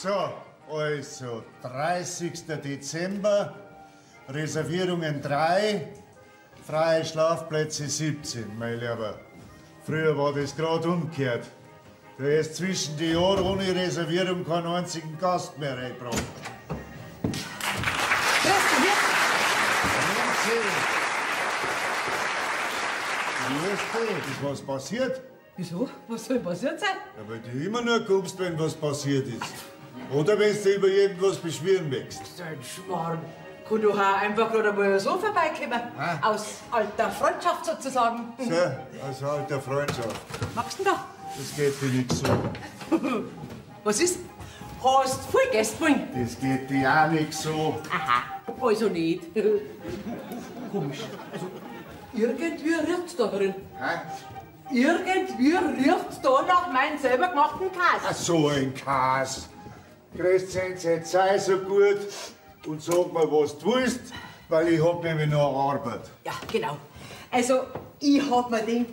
So, also 30. Dezember, Reservierungen 3, freie Schlafplätze 17, mein Lieber. Früher war das gerade umgekehrt. Du hast zwischen die Jahren ohne Reservierung keinen einzigen Gast mehr reingebracht. Ist was passiert? Wieso? Was soll passiert sein? Ja, weil du immer nur kommst, wenn was passiert ist. Oder wenn du über irgendwas beschweren möchtest. So ein Schmarrn. Kann doch auch einfach gerade mal so vorbeikommen. Aus alter Freundschaft sozusagen. So, aus alter Freundschaft. Magst du denn da? Das geht dir nicht so. Was ist? Hast du viel Gäste wollen? Das geht dir auch nicht so. Aha, also nicht. Komisch. Also, irgendwie riecht's da drin. Irgendwie riecht's da nach meinem selber gemachten Käse. Ach, so ein Käse. Christians, jetzt sei so gut und sag mir, was du willst, weil ich hab nämlich noch Arbeit. Ja, genau. Also, ich hab mir gedacht,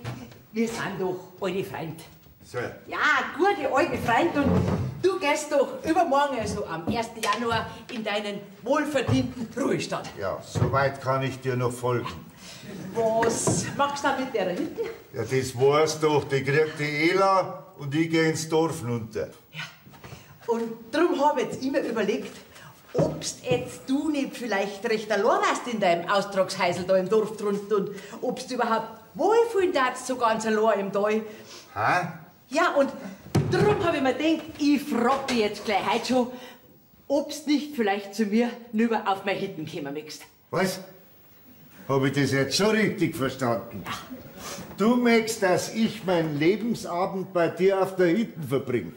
wir sind doch alte Freunde. So. Ja, gute alte Freunde. Und du gehst doch übermorgen, also am 1. Januar, in deinen wohlverdienten Ruhestand. Ja, soweit kann ich dir noch folgen. Was machst du da mit der hinten? Ja, das weißt doch, die kriegt die Ela und ich geh ins Dorf runter. Ja. Und darum habe ich jetzt immer überlegt, obst jetzt du nicht vielleicht recht allein warst in deinem Austragshäusl da im Dorf drunten und obst überhaupt wohlfühlen darfst, so ganz allein im Tal. Hä? Ja, und darum habe ich mir gedacht, ich frag dich jetzt gleich heute schon, obst nicht vielleicht zu mir nüber auf meine Hitten kommen möchtest. Was? Hab ich das jetzt schon richtig verstanden? Ja. Du möchtest, dass ich meinen Lebensabend bei dir auf der Hütte verbringe?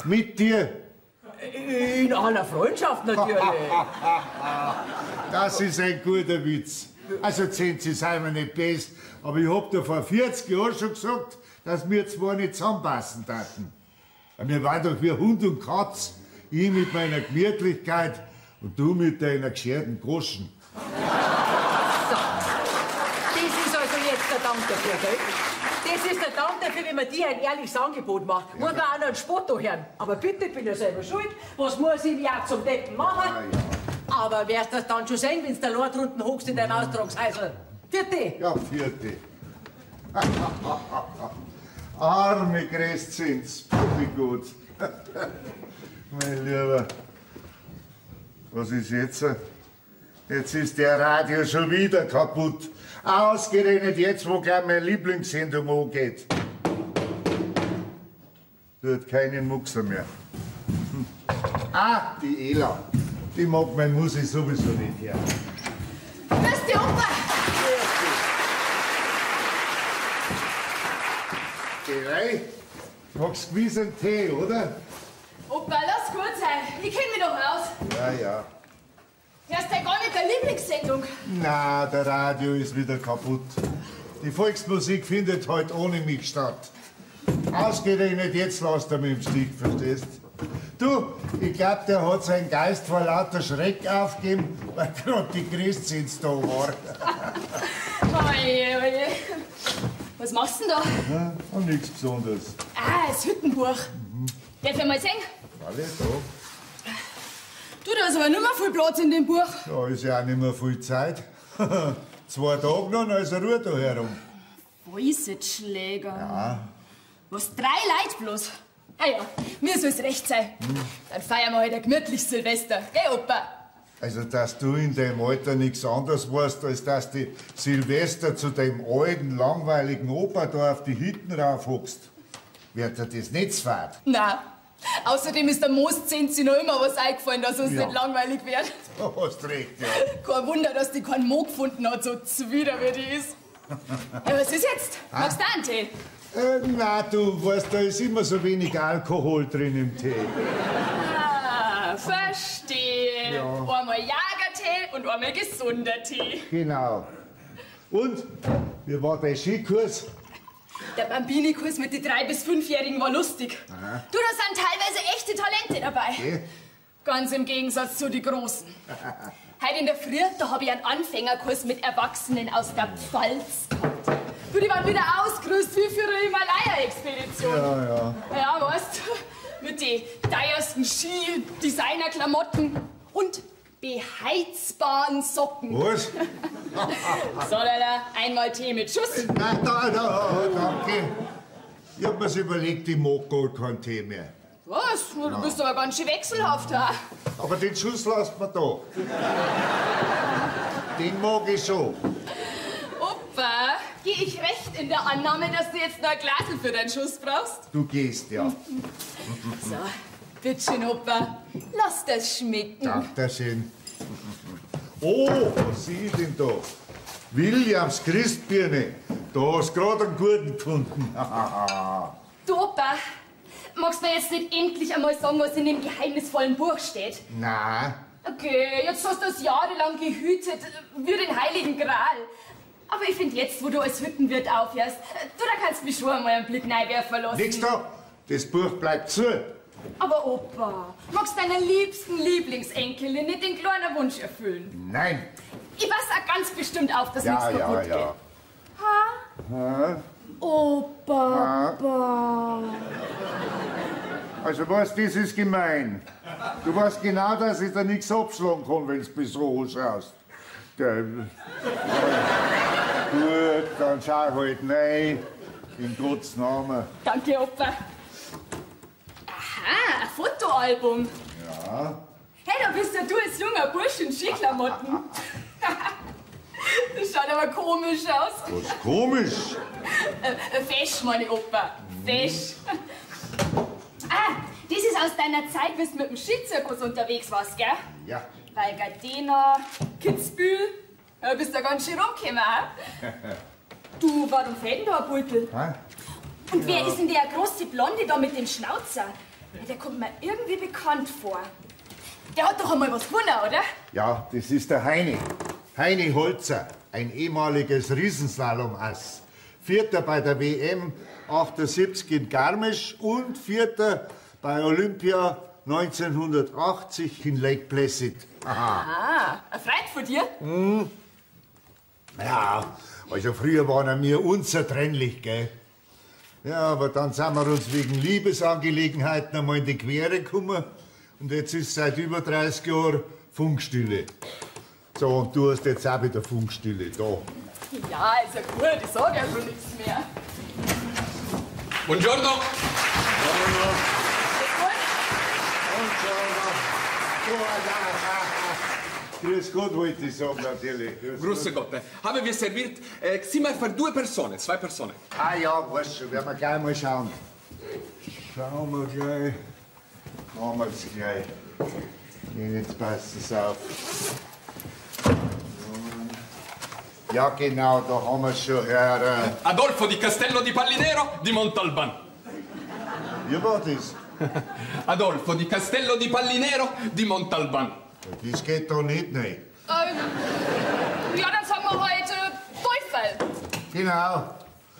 Mit dir? In aller Freundschaft natürlich. Das ist ein guter Witz. Also, Zenzi, sei mir nicht best, aber ich hab dir vor 40 Jahren schon gesagt, dass wir zwei nicht zusammenpassen taten. Wir waren doch wie Hund und Katz. Ich mit meiner Gemütlichkeit und du mit deiner gescherten Groschen. So. Das ist also jetzt der Dank dafür, gell? Das ist der Dank dafür, wenn man dir ein ehrliches Angebot macht. Muss man auch noch einen Spott hören. Aber bitte, ich bin ja selber schuld. Was muss ich ja zum Deppen machen? Ja. Aber wirst du das dann schon sehen, wenn du da Lord drunten hochst in deinem Austragshäusl? Vierte! Ja, vierte. Arme Christins, wie gut. Mein Lieber, was ist jetzt? Jetzt ist der Radio schon wieder kaputt. Ausgerechnet jetzt, wo gleich meine Lieblingssendung angeht. Tut keinen Muckser mehr. Ah, die Ela. Die mag meine Musik sowieso nicht her. Grüß dich, Opa! Geh magst gewiss einen Tee, oder? Opa, lass gut sein. Ich kenn mich doch aus. Ja, ja. Hörst du gar nicht deine Lieblingssendung? Na, der Radio ist wieder kaputt. Die Volksmusik findet heute ohne mich statt. Ausgerechnet jetzt lässt er mich im Stich, verstehst? Du, ich glaub, der hat seinen Geist vor lauter Schreck aufgegeben, weil gerade die Christins da war. Oje, oje. Was machst du denn da? Ja, und nichts Besonderes. Ah, das Hüttenbuch. Darf ich mal sehen? Alle da. Du, da ist aber nicht mehr viel Platz in dem Buch. Da ist ja auch nicht mehr viel Zeit. 2 Tage noch, dann ist er Ruhe da herum. Wo ist jetzt Schläger? Ja. Was, 3 Leute bloß? Ah ja, mir soll's recht sein. Dann feiern wir heute ein gemütliches Silvester. Geh, Opa? Also, dass du in deinem Alter nichts anderes weißt, als dass die Silvester zu dem alten, langweiligen Opa da auf die Hütten raufhockst. Wird dir das nicht zu fad? Nein. Außerdem ist der Mooszenzi noch immer was eingefallen, dass uns Ja. nicht langweilig wird. Da hast recht, ja. Kein Wunder, dass die keinen Mo gefunden hat, so zwider wie die ist. Ja, was ist jetzt? Magst du auch einen Tee? Nein, du weißt, da ist immer so wenig Alkohol drin im Tee. Ah, verstehe. Ja. Einmal Jagertee und einmal gesunder Tee. Genau. Und, wie war der Skikurs? Der Bambini-Kurs mit den 3- bis 5-Jährigen war lustig. Aha. Du, da sind teilweise echte Talente dabei. Okay. Ganz im Gegensatz zu den Großen. Heute in der Früh, da habe ich einen Anfängerkurs mit Erwachsenen aus der Pfalz gehabt. Du, die waren wieder ausgerüstet wie für eine Himalaya-Expedition. Ja. Ja, weißt du, mit den teuersten Ski, Designerklamotten und beheizbaren Socken. Was? So, Leute, einmal Tee mit Schuss. Nein, danke. Ich hab mir's überlegt, ich mag gar keinen Tee mehr. Was? Du bist aber ganz schön wechselhaft, ha? Aber den Schuss lasst man da. Den mag ich schon. Opa, gehe ich recht in der Annahme, dass du jetzt noch ein Glas für deinen Schuss brauchst? Du gehst, ja. So, bitteschön, Opa. Lass das schmecken. Dankeschön. Oh, was sehe ich denn da? Williams Christbirne. Da hast du gerade einen guten gefunden. Du, Opa, magst du mir jetzt nicht endlich einmal sagen, was in dem geheimnisvollen Buch steht? Nein. Okay, jetzt hast du es jahrelang gehütet, wie den Heiligen Gral. Aber ich finde jetzt, wo du als Hüttenwirt aufhörst, du, da kannst du mich schon einmal einen Blick reinwerfen lassen. Nix da. Das Buch bleibt zu. Aber Opa, magst deiner liebsten Lieblingsenkelin nicht den kleinen Wunsch erfüllen? Nein. Ich pass auch ganz bestimmt auf, dass nichts Ja, kaputt ja, geht. ja. Ha? Opa. Also was, das ist gemein. Du weißt genau, dass ich da nichts abschlagen kann, wenn du bis so schaust. Gut, dann schau halt rein. In Gottes Namen. Danke, Opa. Aha, ein Fotoalbum. Ja. Hey, da bist ja du als junger Bursch in Skiklamotten. Das schaut aber komisch aus. Was komisch. Fesch, meine Opa. Fesch. Ah, das ist aus deiner Zeit, bis du mit dem Skizirkus unterwegs warst, gell? Ja. Weil Gardena, Kitzbühel, ja, bist da ganz schön rumgekommen, he? Du, warum fällt denn da ein Beutel? Hä? Und wer ist denn der große Blonde da mit dem Schnauzer? Ja, der kommt mir irgendwie bekannt vor. Der hat doch einmal was gewonnen, oder? Ja, das ist der Heini. Heini Holzer, ein ehemaliges Riesenslalom-Ass. Vierter bei der WM 78 in Garmisch und Vierter bei Olympia 1980 in Lake Placid. Aha. Ah, ein Freund von dir? Ja, also früher waren wir unzertrennlich, gell? Ja, aber dann sind wir uns wegen Liebesangelegenheiten einmal in die Quere gekommen. Und jetzt ist seit über 30 Jahren Funkstille. So, und du hast jetzt auch wieder Funkstille, da. Ja, ist ja gut, ich sag ja schon nichts mehr. Buongiorno. Grüß Gott, wollte ich sagen, natürlich. Grüße Gott. Haben wir serviert Zimmer für 2 Personen, 2 Personen. Ah ja, weißt schon, werden wir gleich mal schauen. Schauen wir gleich. Machen wir es gleich. Jetzt passt es auf. Ja, genau, da haben wir schon, Herr. Adolfo di Castello di Pallinero di Montalban. Wie war das? Adolfo di Castello di Pallinero di Montalban. Das geht da nicht, ne? Ja, dann sagen wir heute Teufel. Genau.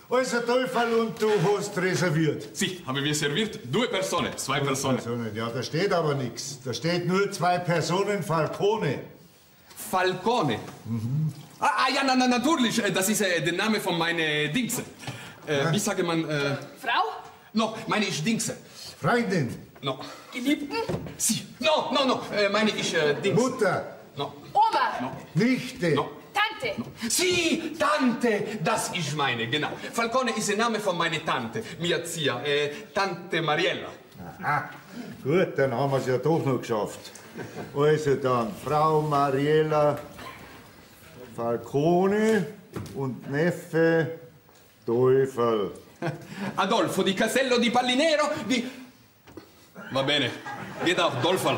Also Teufel und du hast reserviert. Sì, haben wir serviert 2 Personen, 2 Personen. Ja, da steht aber nichts. Da steht nur 2 Personen Falcone. Falcone. Ja, natürlich, das ist der Name von meiner Dingse. Wie sagt man? Frau? No, meine ich Dingse. Freundin. No. Geliebten? Sì. No, meine ich Dingse. Mutter. No. Oma? Nichte. No. Tante? Sì, Tante, das ich meine, genau. Falcone ist der Name von meiner Tante, mia zia, Tante Mariella. Aha. Gut, dann haben wir es ja doch noch geschafft. Also dann, Frau Mariella Falcone und Neffe Teufel. Adolfo di Castello di Pallinero di... Va bene, geht auf Dolfal.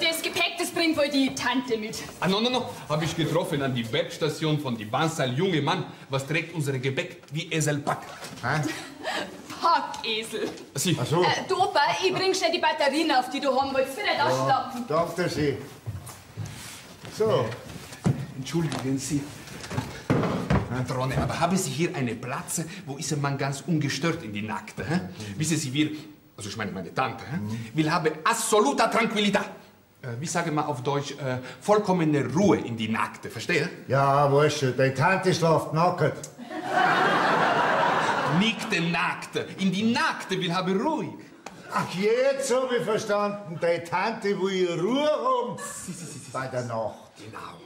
Das Gepäck, das bringt wohl die Tante mit. Ah, no. Hab ich getroffen an die Bergstation von die Bahnseil. Junge Mann, was trägt unser Gepäck wie Eselpack? Packesel. Sie. Ach so. Du Opa, ich bring schnell die Batterien auf, die du haben wolltest, für den Ausschlafen. Danke schön. So. Entschuldigen Sie. Matrone, aber haben Sie hier eine Platz, wo ist man ganz ungestört in die Nacht? Wissen Sie, wir, also ich meine meine Tante, will haben absoluta Tranquillità. Wie sagen wir auf Deutsch, vollkommene Ruhe in die Nacht, verstehe? Ja, weißt du, deine Tante schläft nackt. Nicht nackt, in die Nacht will haben ruhig. Ach, jetzt hab ich verstanden. Deine Tante will Ruhe haben. Bei der Nacht. Genau.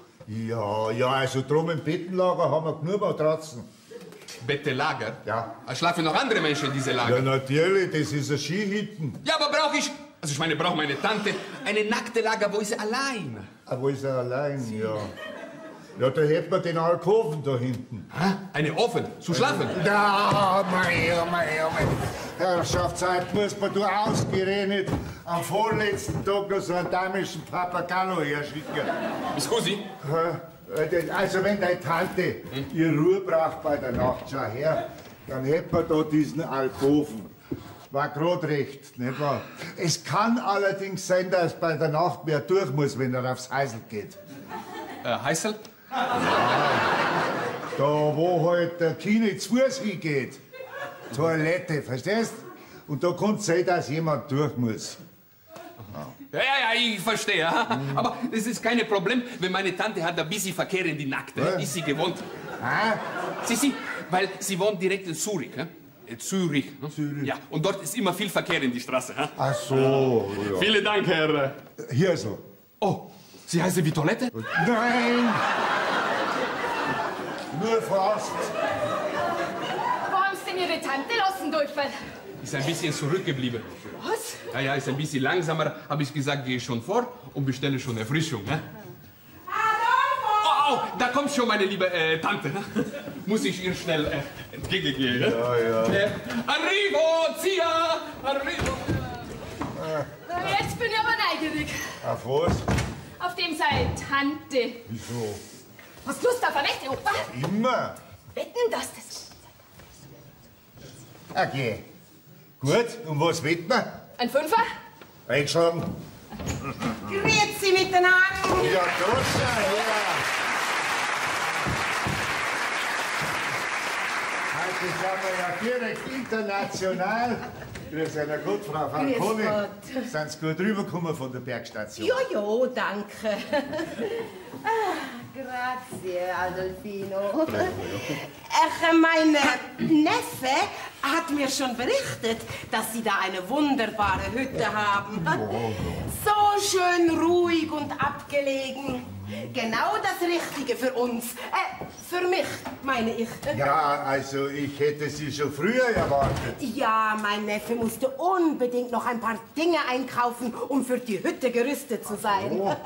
Ja, also drum im Bettenlager haben wir genug Matratzen. Bettelager? Ja. Schlafen noch andere Menschen in diese Lager? Ja, natürlich, das ist ein Skihütten. Ja, aber brauche ich, also ich meine, braucht meine Tante eine nackte Lager, wo ist sie allein? Aber wo ist er allein? Ja. Ja, da hätten wir den Alkoven da hinten. Eine Ofen, zu schlafen? Ja, mei. Herrschaftszeit muss man da ausgerechnet am vorletzten Tag noch so einen dämischen Papagallo herschicken. Scusi? Also wenn deine Tante ihre Ruhe braucht bei der Nacht, schau her, dann hätten wir da diesen Alkoven. War grad recht, nicht wahr? Es kann allerdings sein, dass bei der Nacht wer durch muss, wenn er aufs Heisel geht. Heißel? Da, wo halt der Kine zu Fuß hingeht. Toilette, verstehst? Und da kann es sein, dass jemand durch muss. Ja, ich verstehe. Aber es ist kein Problem, wenn meine Tante hat ein bisschen Verkehr in die Nacht. Ist sie gewohnt. Sie, weil sie wohnt direkt in Zürich. Zürich. Ja, und dort ist immer viel Verkehr in die Straße. Ach so, ja. Vielen Dank, Herr. Hier so. Oh, Sie heißen wie Toilette? Nein! Nur fast. Wo haben Sie denn Ihre Tante lassen dürfen? Ist ein bisschen zurückgeblieben. Was? Ja, ist ein bisschen langsamer. Habe ich gesagt, gehe schon vor und bestelle schon Erfrischung. Oh, da kommt schon meine liebe Tante. Muss ich ihr schnell entgegengehen. Ja. Arrivo, Zia! Arrivo! Jetzt bin ich aber neugierig. Auf was? Auf dem sei Tante. Wieso? Hast du Lust auf eine Wette, Opa? Immer. Wetten, dass das... Okay. Gut, und was wetten wir? Ein Fünfer? Eingeschlagen. Grüezi miteinander. Ja, das ja. Heute sind wir ja direkt international. Grüß einer gut, Frau Falcone. Sind Sie gut rübergekommen von der Bergstation? Jo, danke. Grazie, Adolfino. Mein Neffe hat mir schon berichtet, dass Sie da eine wunderbare Hütte haben. So schön ruhig und abgelegen. Genau das Richtige für uns. Für mich, meine ich. Ja, also ich hätte Sie schon früher erwartet. Ja, mein Neffe musste unbedingt noch ein paar Dinge einkaufen, um für die Hütte gerüstet zu sein. Oh.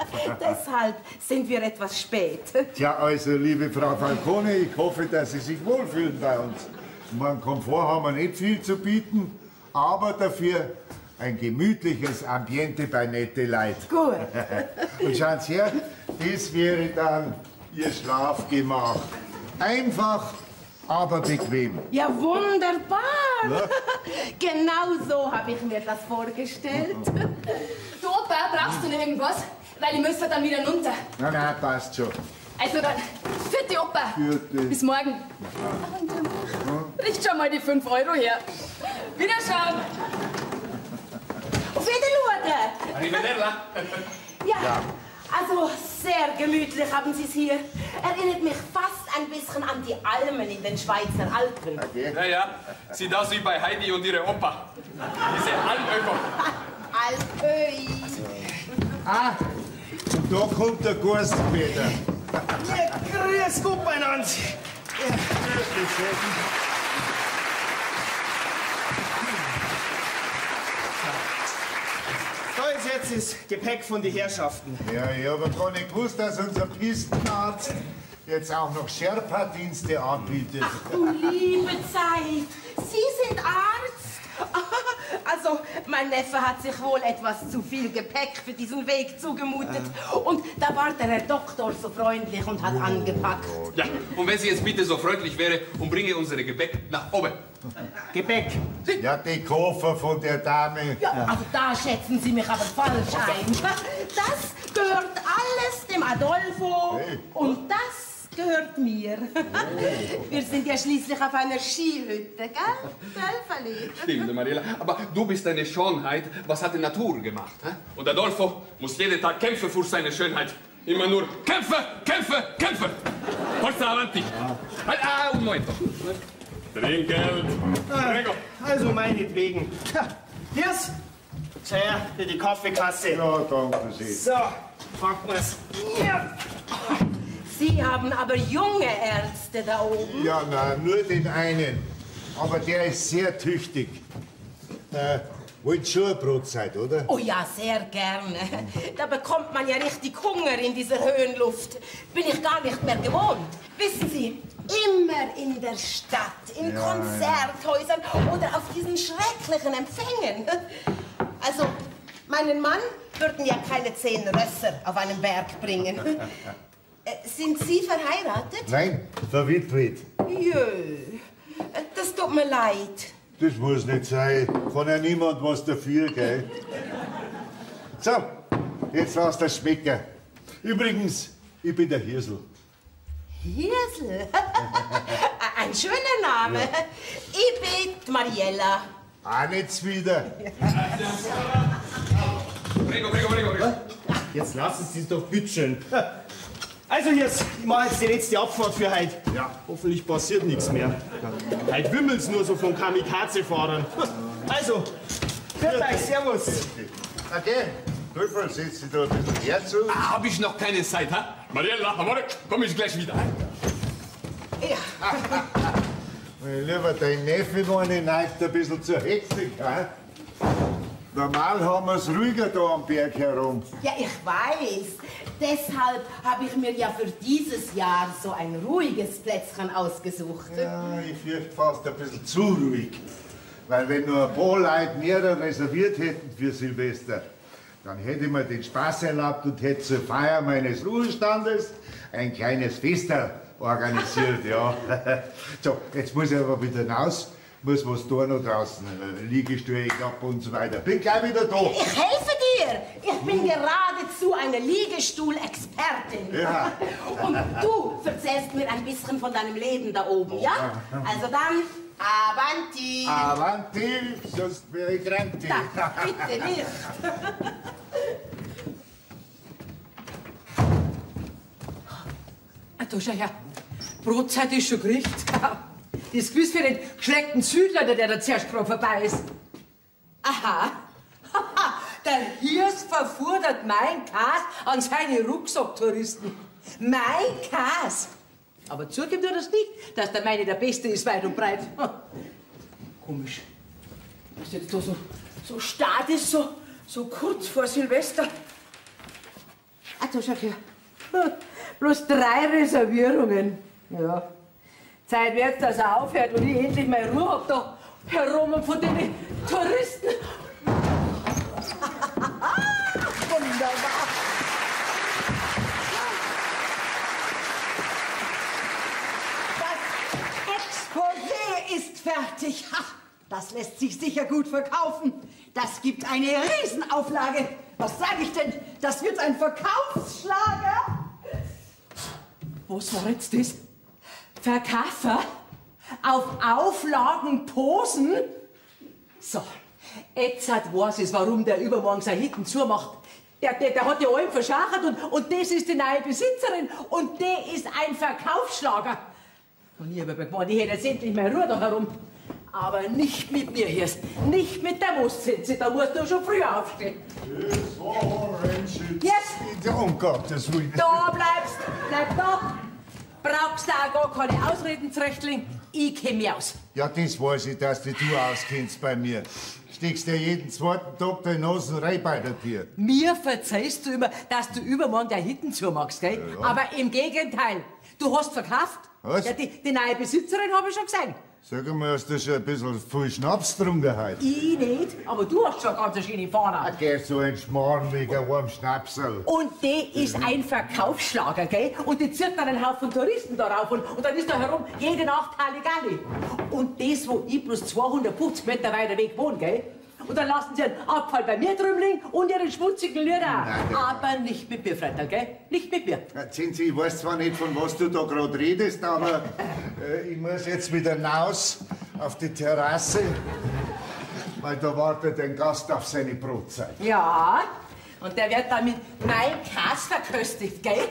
Deshalb sind wir etwas spät. Tja, also liebe Frau Falcone, ich hoffe, dass Sie sich wohlfühlen bei uns. Mein Komfort haben wir nicht viel zu bieten, aber dafür ein gemütliches Ambiente bei nette Leid. Gut. Und schauen Sie her, das wäre dann Ihr Schlafgemach. Einfach, aber bequem. Ja, wunderbar. Ja. Genau so habe ich mir das vorgestellt. Du, Opa, brauchst du noch irgendwas? Weil ich müsste dann wieder runter. Nein, passt schon. Also dann, vierte Opa. Vierte. Bis morgen. Richt schon mal die 5 Euro her. Wiederschauen. Auf Wiedersehen. Arrivederla. Ja, also sehr gemütlich haben Sie es hier. Erinnert mich fast ein bisschen an die Almen in den Schweizer Alpen. Okay. Ja, sieht aus wie bei Heidi und ihre Opa. Diese Almöko. Alpöi. Und da kommt der Gurstenpeter. Ja, grüß Gott beieinander. Da ist jetzt das Gepäck von den Herrschaften. Ja, ich habe gar nicht gewusst, dass unser Pistenarzt jetzt auch noch Sherpa-Dienste anbietet. Du liebe Zeit. Sie sind Arzt? Also Also, mein Neffe hat sich wohl etwas zu viel Gepäck für diesen Weg zugemutet. Und da war der Herr Doktor so freundlich und hat angepackt. Ja, und wenn sie jetzt bitte so freundlich wäre und bringe unsere Gepäck nach oben. Gepäck. Ja, die Koffer von der Dame. Ja, also da schätzen Sie mich aber falsch ein. Das gehört alles dem Adolfo und das gehört mir. Wir sind ja schließlich auf einer Skihütte, gell? Verliebt. Stimmt, Mariela. Aber du bist eine Schönheit. Was hat die Natur gemacht? Hä? Und Adolfo muss jeden Tag kämpfen für seine Schönheit. Immer nur kämpfen, kämpfen, kämpfen. Forza avanti. Un momento. Trinkgeld. Prego. Also meinetwegen. Hier's. Schau her, hier die Kaffeekasse. Ja, danke sehr. So, packen wir's. Ja. Sie haben aber junge Ärzte da oben. Ja, nein, nur den einen. Aber der ist sehr tüchtig. Wollt schon eine Brotzeit, oder? Oh ja, sehr gerne. Da bekommt man ja richtig Hunger in dieser Höhenluft. Bin ich gar nicht mehr gewohnt. Wissen Sie, immer in der Stadt, in Konzerthäusern oder auf diesen schrecklichen Empfängen. Also, meinen Mann würden ja keine 10 Rösser auf einen Berg bringen. Sind Sie verheiratet? Nein, verwitwet. Jö, das tut mir leid. Das muss nicht sein. Kann ja niemand was dafür, gell? So, jetzt lass das schmecken. Übrigens, ich bin der Hirsel. Hirsel? Ein schöner Name. Ich bin Mariella. Auch nichts wieder. Prego, prego, prego, prego. Jetzt lassen Sie es doch bütscheln. Also jetzt, ich mache jetzt die letzte Abfahrt für heute. Ja. Hoffentlich passiert nichts mehr. Heute wimmelt's nur so von Kamikaze-Fahrern. Also, hört euch, servus. Okay, Teufel, setz dich da ein bisschen her zu. Hab ich noch keine Zeit, ha? Mariella, amore, komm ich gleich wieder. Ja. Mein Lieber, dein Neffe meine neigt ein bisschen zur Hektik, hä? Normal haben wir's ruhiger da am Berg herum. Ja, ich weiß. Deshalb habe ich mir ja für dieses Jahr so ein ruhiges Plätzchen ausgesucht. Ja, ich fürchte fast ein bisschen zu ruhig. Weil wenn nur ein paar Leute mehr reserviert hätten für Silvester, dann hätte ich mir den Spaß erlaubt und hätte zur Feier meines Ruhestandes ein kleines Festerl organisiert, ja. So, jetzt muss ich aber wieder hinaus. Muss was tun noch draußen, Liegestuhl ab und so weiter. Bin gleich wieder da. Ich helfe dir. Ich bin geradezu eine Liegestuhl-Expertin. Ja. Und du erzählst mir ein bisschen von deinem Leben da oben, ja? Also dann, avanti. Avanti, sonst wäre ich granti. Da, bitte nicht. Du schau her, Brotzeit ist schon gekriegt. Das Quiz für den geschleckten Südler, der da zuerst gerade vorbei ist. Aha. Der Hirs verfordert mein Käse an seine Rucksacktouristen. Mein Käse. Aber zugibt er das nicht, dass der meine der Beste ist, weit und breit. Komisch. Dass jetzt da so stark ist, so kurz vor Silvester. Du schau her. Bloß 3 Reservierungen. Ja. Zeit wird's, dass er aufhört und ich endlich mal Ruhe hab da herum und von den Touristen. Wunderbar. Das Exposé ist fertig. Ha, das lässt sich sicher gut verkaufen. Das gibt eine Riesenauflage. Was sage ich denn? Das wird ein Verkaufsschlager. Was war jetzt das? Verkäufer? Auf Auflagen posen? So, jetzt weiß ich, warum der übermorgen seine Hitten zumacht. Der hat ja allem verschachert und das ist die neue Besitzerin und der ist ein Verkaufsschlager. Und ich habe gemeint, ich hätte jetzt endlich mal Ruhe da herum. Aber nicht mit mir, Hirst. Nicht mit der Wurstsense, da musst du schon früher aufstehen. Yes. Um Gottes Willen. Da bleibst, bleib da. Brauchst du auch gar keine Ausreden, Zrechtling. Ich kenn mich aus. Ja, das weiß ich, dass du auskennst bei mir. Steckst dir jeden zweiten Tag deine Nasenreihe bei der Tür. Mir verzeihst du immer, dass du übermorgen deine Hitten zumachst, gell? Ja, ja. Aber im Gegenteil, du hast verkauft. Was? Ja, die neue Besitzerin habe ich schon gesehen. Sag mal, hast du schon ein bisschen viel Schnaps getrunken heute? Ich nicht, aber du hast schon ganz schöne Fahne. Geh so ein Schmarrn wegen einem Schnapsel. Und der ist ein Verkaufsschlager, gell? Und die zieht dann einen Haufen Touristen darauf und dann ist da herum jede Nacht Halligalli. Und das, wo ich bloß 250 Meter weiter weg wohne, gell? Und dann lassen sie einen Abfall bei mir drüben liegen und ihren schmutzigen Lieder. Aber nicht mit mir, Freundl, gell? Nicht mit mir. Zinzi, ich weiß zwar nicht, von was du da gerade redest, aber ich muss jetzt wieder hinaus auf die Terrasse, weil da wartet ein Gast auf seine Brotzeit. Ja, und der wird dann mit Maikäse verköstigt, gell?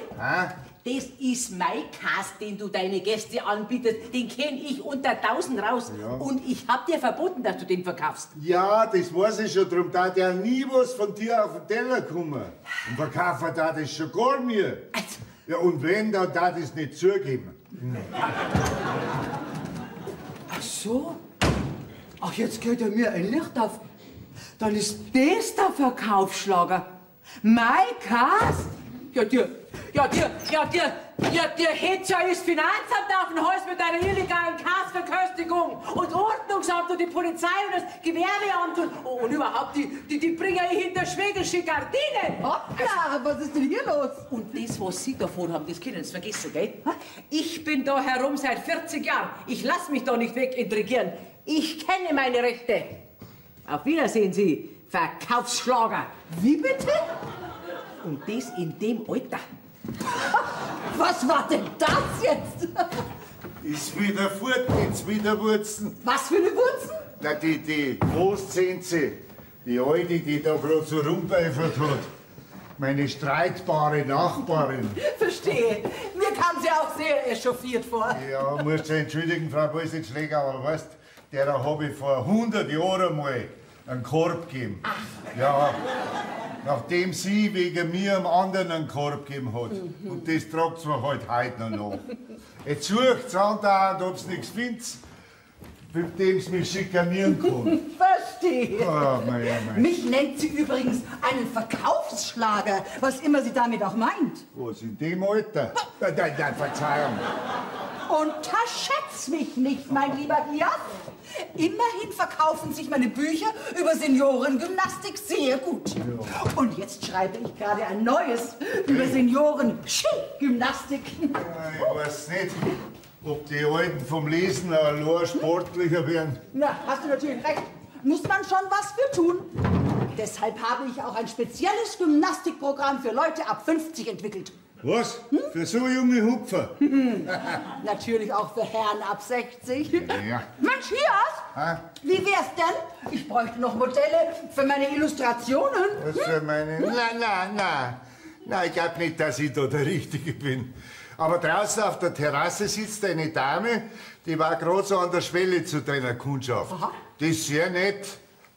Das ist Maikäse, den du deine Gäste anbietest. Den kenn ich unter 1000 raus. Ja. Und ich hab dir verboten, dass du den verkaufst. Ja, das weiß ich schon, darum darf ja nie was von dir auf den Teller kommen. Und verkaufen darf das schon gar nicht. Ja, und wenn, dann darf ich es nicht zugeben. Ach so? Ach, jetzt geht ja mir ein Licht auf. Dann ist das der Verkaufsschlager. Maikäse? Dir hätt's ja das Finanzamt auf den Hals mit deiner illegalen Käseverköstigung und Ordnungsamt und die Polizei und das Gewerbeamt und überhaupt, die bringen ich hinter schwägerische Gardinen. Hoppla, was ist denn hier los? Und das, was Sie davon haben, das können Sie vergessen, gell? Ich bin da herum seit 40 Jahren. Ich lass mich da nicht wegintrigieren. Ich kenne meine Rechte. Auf Wiedersehen, Sie Verkaufsschlager. Wie bitte? Und das in dem Alter. Was war denn das jetzt? Ist wieder fort, geht's wieder Wurzen. Was für eine Wurzen? Na, die Großzinse, die Alte, die da gerade so rumbeifert hat. Meine streitbare Nachbarin. Verstehe. Mir kam sie auch sehr echauffiert vor. Ja, musst du entschuldigen, Frau Bolsitz-Schläger, aber weißt, der habe ich vor 100 Jahren mal einen Korb gegeben. Ja, nachdem sie wegen mir einem anderen einen Korb gegeben hat. Und das tragt sie mir halt heute noch nach. Jetzt sucht sie andauernd, ob sie nichts findet, mit dem sie mich schikanieren kann. Verstehe. Ah, mein. Mich nennt sie übrigens einen Verkaufsschlager, was immer sie damit auch meint. Was, in dem Alter? Nein, Verzeihung. Unterschätz mich nicht, mein lieber Gias. Immerhin verkaufen sich meine Bücher über Seniorengymnastik sehr gut. Ja. Und jetzt schreibe ich gerade ein neues über Senioren-Ski-Gymnastik. Ja, ich weiß nicht, ob die Alten vom Lesen allein sportlicher werden. Na, hast du natürlich recht. Muss man schon was für tun. Deshalb habe ich auch ein spezielles Gymnastikprogramm für Leute ab 50 entwickelt. Was? Für so junge Hupfer? Natürlich auch für Herren ab 60. Ja. Mensch, Hias, wie wär's denn? Ich bräuchte noch Modelle für meine Illustrationen. Was für meine? Nein, ich glaube nicht, dass ich da der Richtige bin. Aber draußen auf der Terrasse sitzt eine Dame, die war gerade so an der Schwelle zu deiner Kundschaft. Aha. Das ist sehr nett.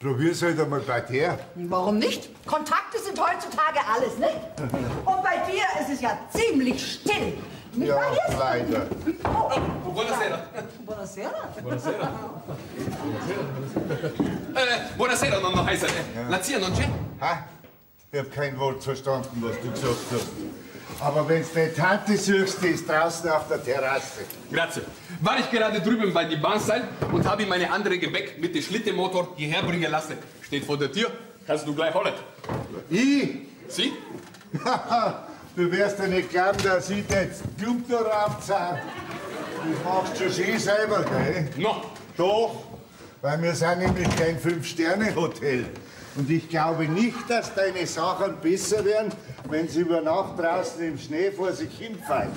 Probier's halt einmal bei der. Warum nicht? Kontakte sind heutzutage alles, nicht? Und bei dir ist es ja ziemlich still. Nicht Ja, wahr, Hias? leider. Buonasera. Buonasera. Buonasera, nonno Heiser. La zia non c'è? Ha? Ich hab kein Wort verstanden, was du gesagt hast. Aber wenn's deine Tante suchst, die ist draußen auf der Terrasse. Grazie. War ich gerade drüben bei die Bahnseil und habe meine andere Gebäck mit dem Schlittenmotor hierher bringen lassen. Steht vor der Tür. Kannst du gleich holen. Ich? Sie? Du wirst ja nicht glauben, dass ich jetzt Klump da raufzahn. Das machst du schon schön selber, gell? No. Doch, weil wir sind nämlich kein 5-Sterne-Hotel. Und ich glaube nicht, dass deine Sachen besser werden, wenn sie über Nacht draußen im Schnee vor sich hinfallen.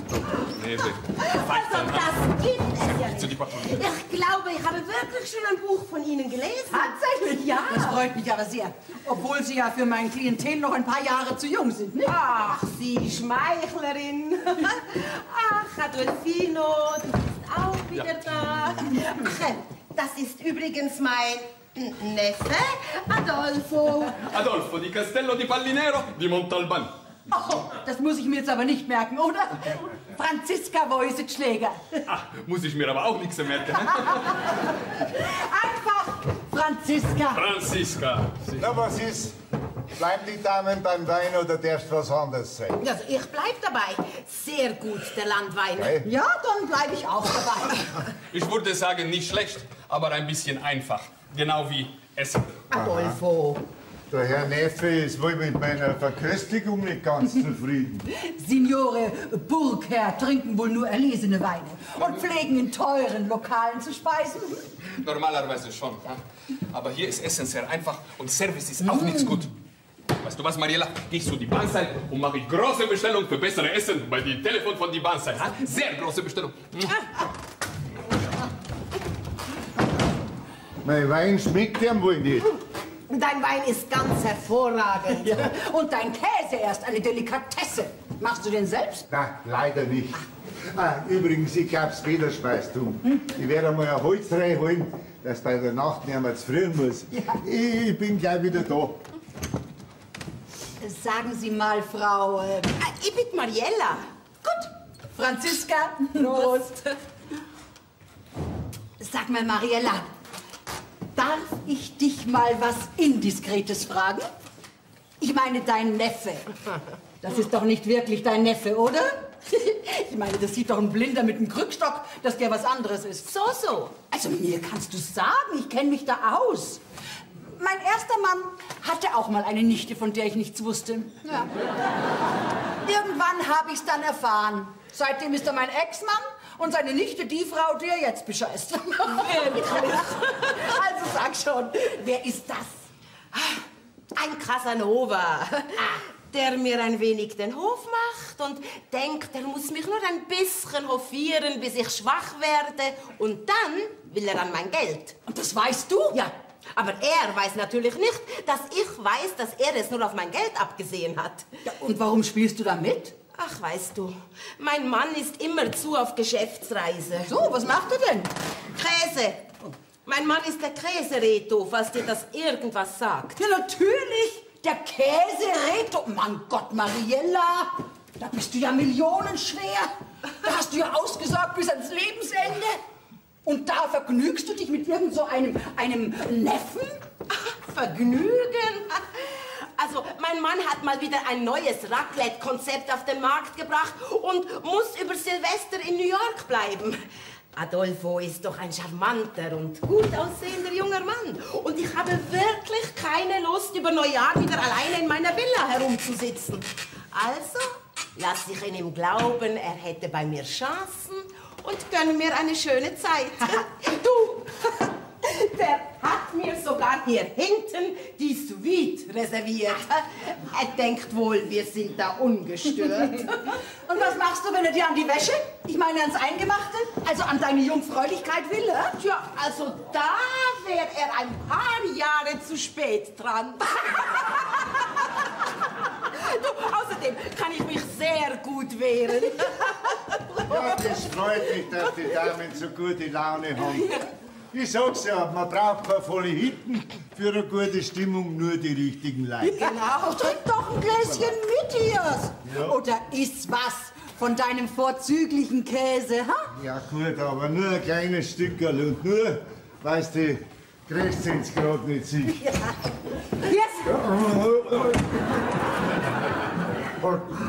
Nee, Also das gibt es ja nicht. Ich glaube, ich habe wirklich schon ein Buch von Ihnen gelesen. Tatsächlich, ja. Das freut mich aber sehr. Obwohl Sie ja für mein Klientel noch ein paar Jahre zu jung sind, nicht? Ach, Sie Schmeichlerin. Ach, Adolfino, du bist auch wieder da. Ach, das ist übrigens mein Neffe, Adolfo. Adolfo di Castello di Pallinero di Montalban. Oh, das muss ich mir jetzt aber nicht merken, oder? Franziska Woisitschläger. Ach, muss ich mir aber auch nichts merken. Einfach Franziska. Franziska. Na, was ist? Bleiben die Damen beim Wein oder darfst was anderes sein? Also ich bleib dabei. Sehr gut, der Landwein. Okay. Ja, dann bleibe ich auch dabei. Ich würde sagen, nicht schlecht, aber ein bisschen einfach. Genau wie Essen. Adolfo. Der Herr Neffe ist wohl mit meiner Verköstigung nicht ganz zufrieden. Signore Burgherr trinken wohl nur erlesene Weine und pflegen in teuren Lokalen zu speisen. Normalerweise schon. Ja? Aber hier ist Essen sehr einfach und Service ist auch nichts gut. Weißt du was, Mariella? Geh ich zu die Bahnsteig und mache ich große Bestellung für bessere Essen bei die Telefon von die Bahnsteig. Ja? Sehr große Bestellung. Mein Wein schmeckt ihm wohl nicht. Dein Wein ist ganz hervorragend. Ja. Und dein Käse erst eine Delikatesse. Machst du den selbst? Na, leider nicht. Übrigens, ich hab's Wederspeistum. Ich werde einmal ein Holz reinholen, dass bei der Nacht nicht mehr zu frieren muss. Ja. Ich bin gleich wieder da. Sagen Sie mal, Frau... Ich bin Mariella. Gut. Franziska. Prost. Sag mal, Mariella, darf ich dich mal was Indiskretes fragen? Ich meine, dein Neffe. Das ist doch nicht wirklich dein Neffe, oder? Ich meine, das sieht doch ein Blinder mit einem Krückstock, dass der was anderes ist. So. Also mir kannst du sagen, ich kenne mich da aus. Mein erster Mann hatte auch mal eine Nichte, von der ich nichts wusste. Ja. Irgendwann habe ich es dann erfahren. Seitdem ist er mein Ex-Mann und seine Nichte die Frau, die er jetzt bescheißt. Also sag schon, wer ist das? Ein Casanova, der mir ein wenig den Hof macht und denkt, er muss mich nur ein bisschen hofieren, bis ich schwach werde. Und dann will er an mein Geld. Und das weißt du? Ja, aber er weiß natürlich nicht, dass ich weiß, dass er es nur auf mein Geld abgesehen hat. Ja, und warum spielst du da mit? Ach, weißt du, mein Mann ist immerzu auf Geschäftsreise. So, was macht er denn? Käse. Mein Mann ist der Käsereto, falls dir das irgendwas sagt. Ja, natürlich. Der Käsereto. Mein Gott, Mariella. Da bist du ja millionenschwer. Da hast du ja ausgesorgt bis ans Lebensende. Und da vergnügst du dich mit irgend so einem Neffen? Vergnügen? Also, mein Mann hat mal wieder ein neues Raclette-Konzept auf den Markt gebracht und muss über Silvester in New York bleiben. Adolfo ist doch ein charmanter und gut aussehender junger Mann. Und ich habe wirklich keine Lust, über Neujahr wieder alleine in meiner Villa herumzusitzen. Also lasse ich ihn im Glauben, er hätte bei mir Chancen und gönne mir eine schöne Zeit. Du, der hat mir sogar hier hinten die Suite reserviert. Er denkt wohl, wir sind da ungestört. Und was machst du, wenn er dir an die Wäsche, ich meine ans Eingemachte, also an deine Jungfräulichkeit will, Tja, also da wäre er ein paar Jahre zu spät dran. Du, außerdem kann ich mich sehr gut wehren. Ja, das freut mich, dass die Damen so gute Laune haben. Ich sag's ja, man braucht keine volle Hitten, für eine gute Stimmung nur die richtigen Leute. Genau, trink doch ein Gläschen mit hier. Ja. Oder iss was von deinem vorzüglichen Käse, ha? Ja gut, aber nur ein kleines Stückerl und nur, weißt du, kriegst du jetzt gerade nicht sich. Yes.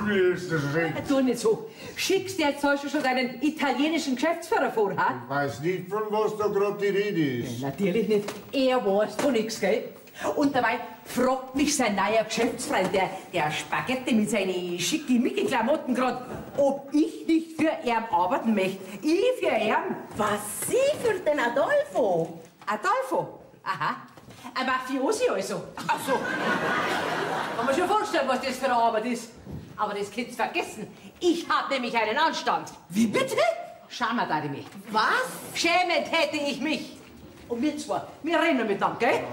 Wie ist das recht? Tu nicht so. Schickst du jetzt heute schon deinen italienischen Geschäftsführer vor, ha? Ich weiß nicht, von was da gerade die Rede ist. Natürlich nicht. Er weiß von nichts, gell? Und dabei fragt mich sein neuer Geschäftsfreund, der Spaghetti mit seinen schickimicki-Klamotten gerade, ob ich nicht für ihn arbeiten möchte. Ich für ihn. Was, Sie für den Adolfo? Adolfo? Aha. Ein Mafiosi also. Ach so. Kann man schon vorstellen, was das für eine Arbeit ist. Aber das könnt ihr vergessen. Ich hab nämlich einen Anstand. Wie bitte? Schämen da ich mich. Was? Schämen hätte ich mich. Und wir zwei, wir rennen miteinander, gell?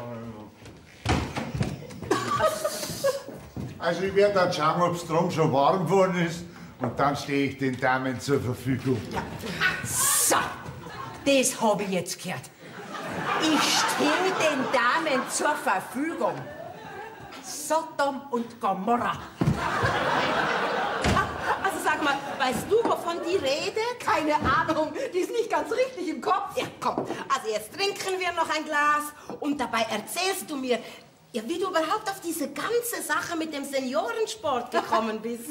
Also ich werde dann schauen, ob es drum schon warm geworden ist und dann stehe ich den Damen zur Verfügung. So, das habe ich jetzt gehört. Ich stehe den Damen zur Verfügung. Sodom und Gomorra. Also sag mal, weißt du, wovon die Rede? Keine Ahnung, die ist nicht ganz richtig im Kopf. Ja, komm. Also jetzt trinken wir noch ein Glas und dabei erzählst du mir, Ja, wie du überhaupt auf diese ganze Sache mit dem Seniorensport gekommen bist.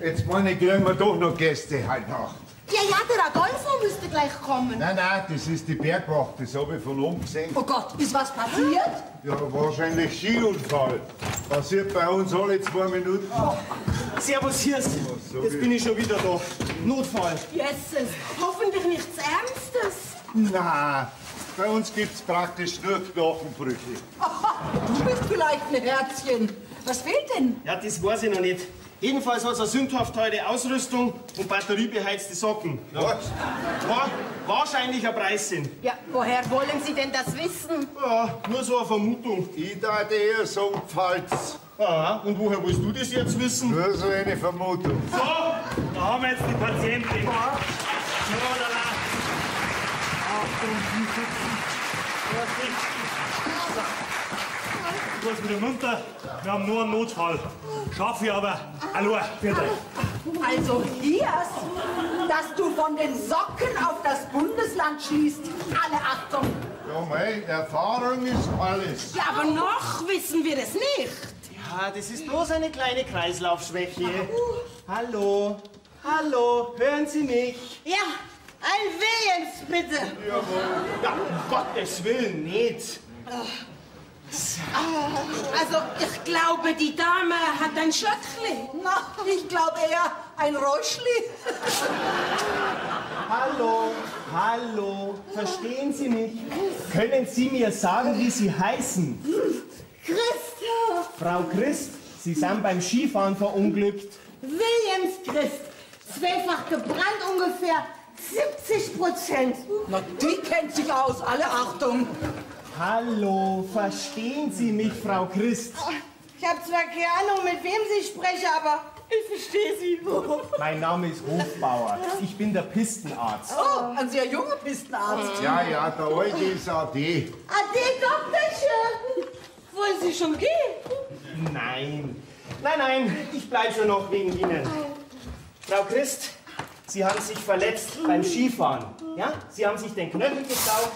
Jetzt meine ich, kriegen wir doch noch Gäste heute Nacht. Ja, der Adolfo müsste gleich kommen. Nein, das ist die Bergwacht, das habe ich von oben gesehen. Oh Gott, ist was passiert? Ja, wahrscheinlich Skiunfall. Passiert bei uns alle 2 Minuten. Servus, Hirst. Jetzt bin ich schon wieder da. Notfall. Jesus, hoffentlich nichts Ernstes. Na, bei uns gibt's praktisch nur Knochenbrüche. Aha, du bist vielleicht ein Herzchen. Was fehlt denn? Ja, das weiß ich noch nicht. Jedenfalls hat es eine sündhaft teure Ausrüstung und batteriebeheizte Socken. Ja. Wahrscheinlich ein Preissinn. Ja, woher wollen Sie denn das wissen? Ja, nur so eine Vermutung. Ich darf eher sagen, Pfalz. Aha, und woher willst du das jetzt wissen? Nur so eine Vermutung. So, da haben wir jetzt die Patientin. Ich muss wieder runter. Wir haben nur einen Notfall. Schaffe ich aber. Hallo, bitte. Also hier, dass du von den Socken auf das Bundesland schließt. Alle Achtung. Ja, mei, Erfahrung ist alles. Ja, aber noch wissen wir es nicht. Ja, das ist bloß eine kleine Kreislaufschwäche. Hallo, hallo, hören Sie mich? Ja, ein Wehens, bitte. Ja, um Gottes Willen, nicht. Also, ich glaube, die Dame hat ein Schöckli. Na, ich glaube eher ein Räuschli. Hallo, hallo, verstehen Sie mich? Können Sie mir sagen, wie Sie heißen? Christoph Frau Christ, Sie sind beim Skifahren verunglückt. Williams Christ. Zweifach gebrannt ungefähr 70%. Na, die kennt sich aus. Alle Achtung. Hallo, verstehen Sie mich, Frau Christ? Ich habe zwar keine Ahnung, mit wem Sie sprechen, aber ich verstehe Sie. Mein Name ist Hofbauer. Ich bin der Pistenarzt. Oh, ein sehr junger Pistenarzt. Ja, der alte ist AD. Ade, Doktorchen. Wollen Sie schon gehen? Nein, nein, ich bleibe schon noch wegen Ihnen. Frau Christ, Sie haben sich verletzt beim Skifahren. Ja? Sie haben sich den Knöchel gestaucht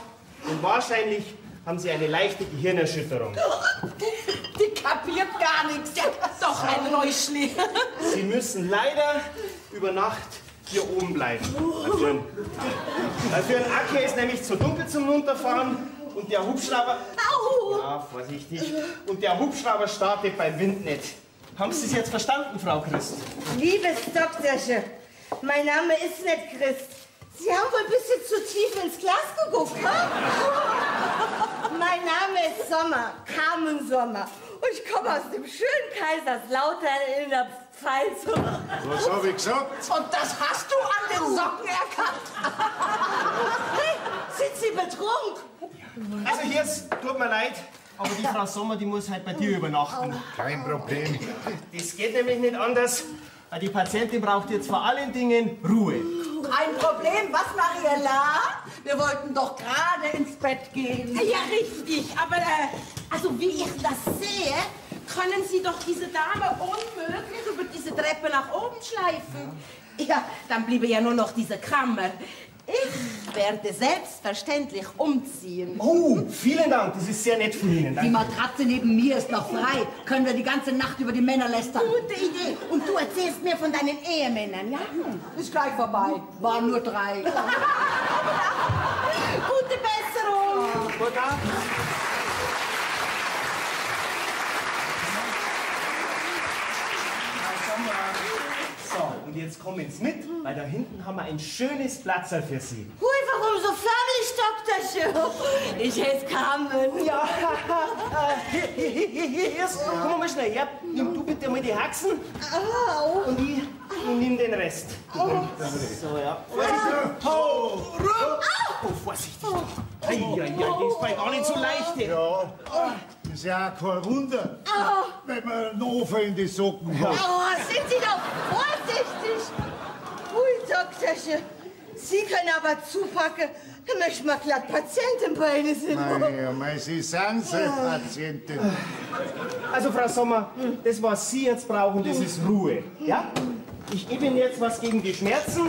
und wahrscheinlich haben Sie eine leichte Gehirnerschütterung. Die kapiert gar nichts. Ja, Doch ein Räuschli. Sie müssen leider über Nacht hier oben bleiben. Schön. Für einen Acker ist nämlich zu dunkel zum Runterfahren und der Hubschrauber... Au! Ja, vorsichtig. Und der Hubschrauber startet beim Wind nicht. Haben Sie es jetzt verstanden, Frau Christ? Liebes Doktorchen, mein Name ist nicht Christ. Sie haben wohl ein bisschen zu tief ins Glas geguckt, ha? Mein Name ist Sommer, Carmen Sommer. Und ich komme aus dem schönen Kaiserslautern in der Pfalz. Was habe ich gesagt? und das hast du an den Socken erkannt. Hey, sind Sie betrunken? Also hier tut mir leid, aber die Frau Sommer, die muss halt bei dir übernachten. Kein Problem. Das geht nämlich nicht anders. weil Die Patientin braucht jetzt vor allen Dingen Ruhe. Kein Problem. Was, Mariella? Wir wollten doch gerade ins Bett gehen. Ja, richtig. Aber also wie ich das sehe, können Sie doch diese Dame unmöglich über diese Treppe nach oben schleifen. Ja, dann bliebe ja nur noch diese Kammer. Ich werde selbstverständlich umziehen. Oh, vielen Dank. Das ist sehr nett von Ihnen. Die Danke. Matratze neben mir ist noch frei. Können wir die ganze Nacht über die Männer lästern. Gute Idee. Und du erzählst mir von deinen Ehemännern, ja? Ist gleich vorbei. Waren nur 3. Gute Besserung. Guten Abend. So, und jetzt kommen Sie mit, weil da hinten haben wir ein schönes Platzerl für Sie. Hui, warum so förmlich, Doktorchen? Ich heiße Carmen. Ja, hier, komm mal schnell her. Nimm du bitte mal die Haxen Au. und ich nimm den Rest. So, ja. Oh, vorsichtig. Eieiei, das ist bei gar nicht so leicht. ey. Ja, ist ja auch kein Wunder, wenn man einen Ofen in die Socken hat. Oh, sind Sie doch vorsichtig. Hui, Doktorchen. Sie können aber zupacken. Da möchte man glatt Patientenbeine sind. Sie sind Patientin. Also, Frau Sommer, das, was Sie jetzt brauchen, das ist Ruhe. Ja? Ich gebe Ihnen jetzt was gegen die Schmerzen,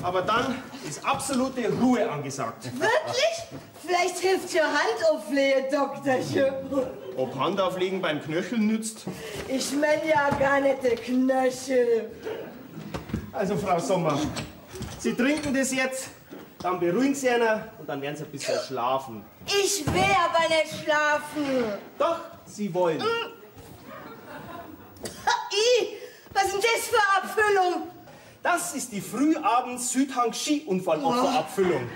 aber dann ist absolute Ruhe angesagt. Wirklich? Vielleicht hilft ja Handauflegen, Doktorchen. Ob Handauflegen beim Knöcheln nützt? Ich mein ja gar nicht den Knöchel. Also, Frau Sommer, Sie trinken das jetzt, dann beruhigen Sie einer und dann werden Sie ein bisschen schlafen. Ich will aber nicht schlafen. Doch, Sie wollen. Was ist denn das für Abfüllung? Das ist die Frühabends-Südhang-Ski-Unfallopferabfüllung.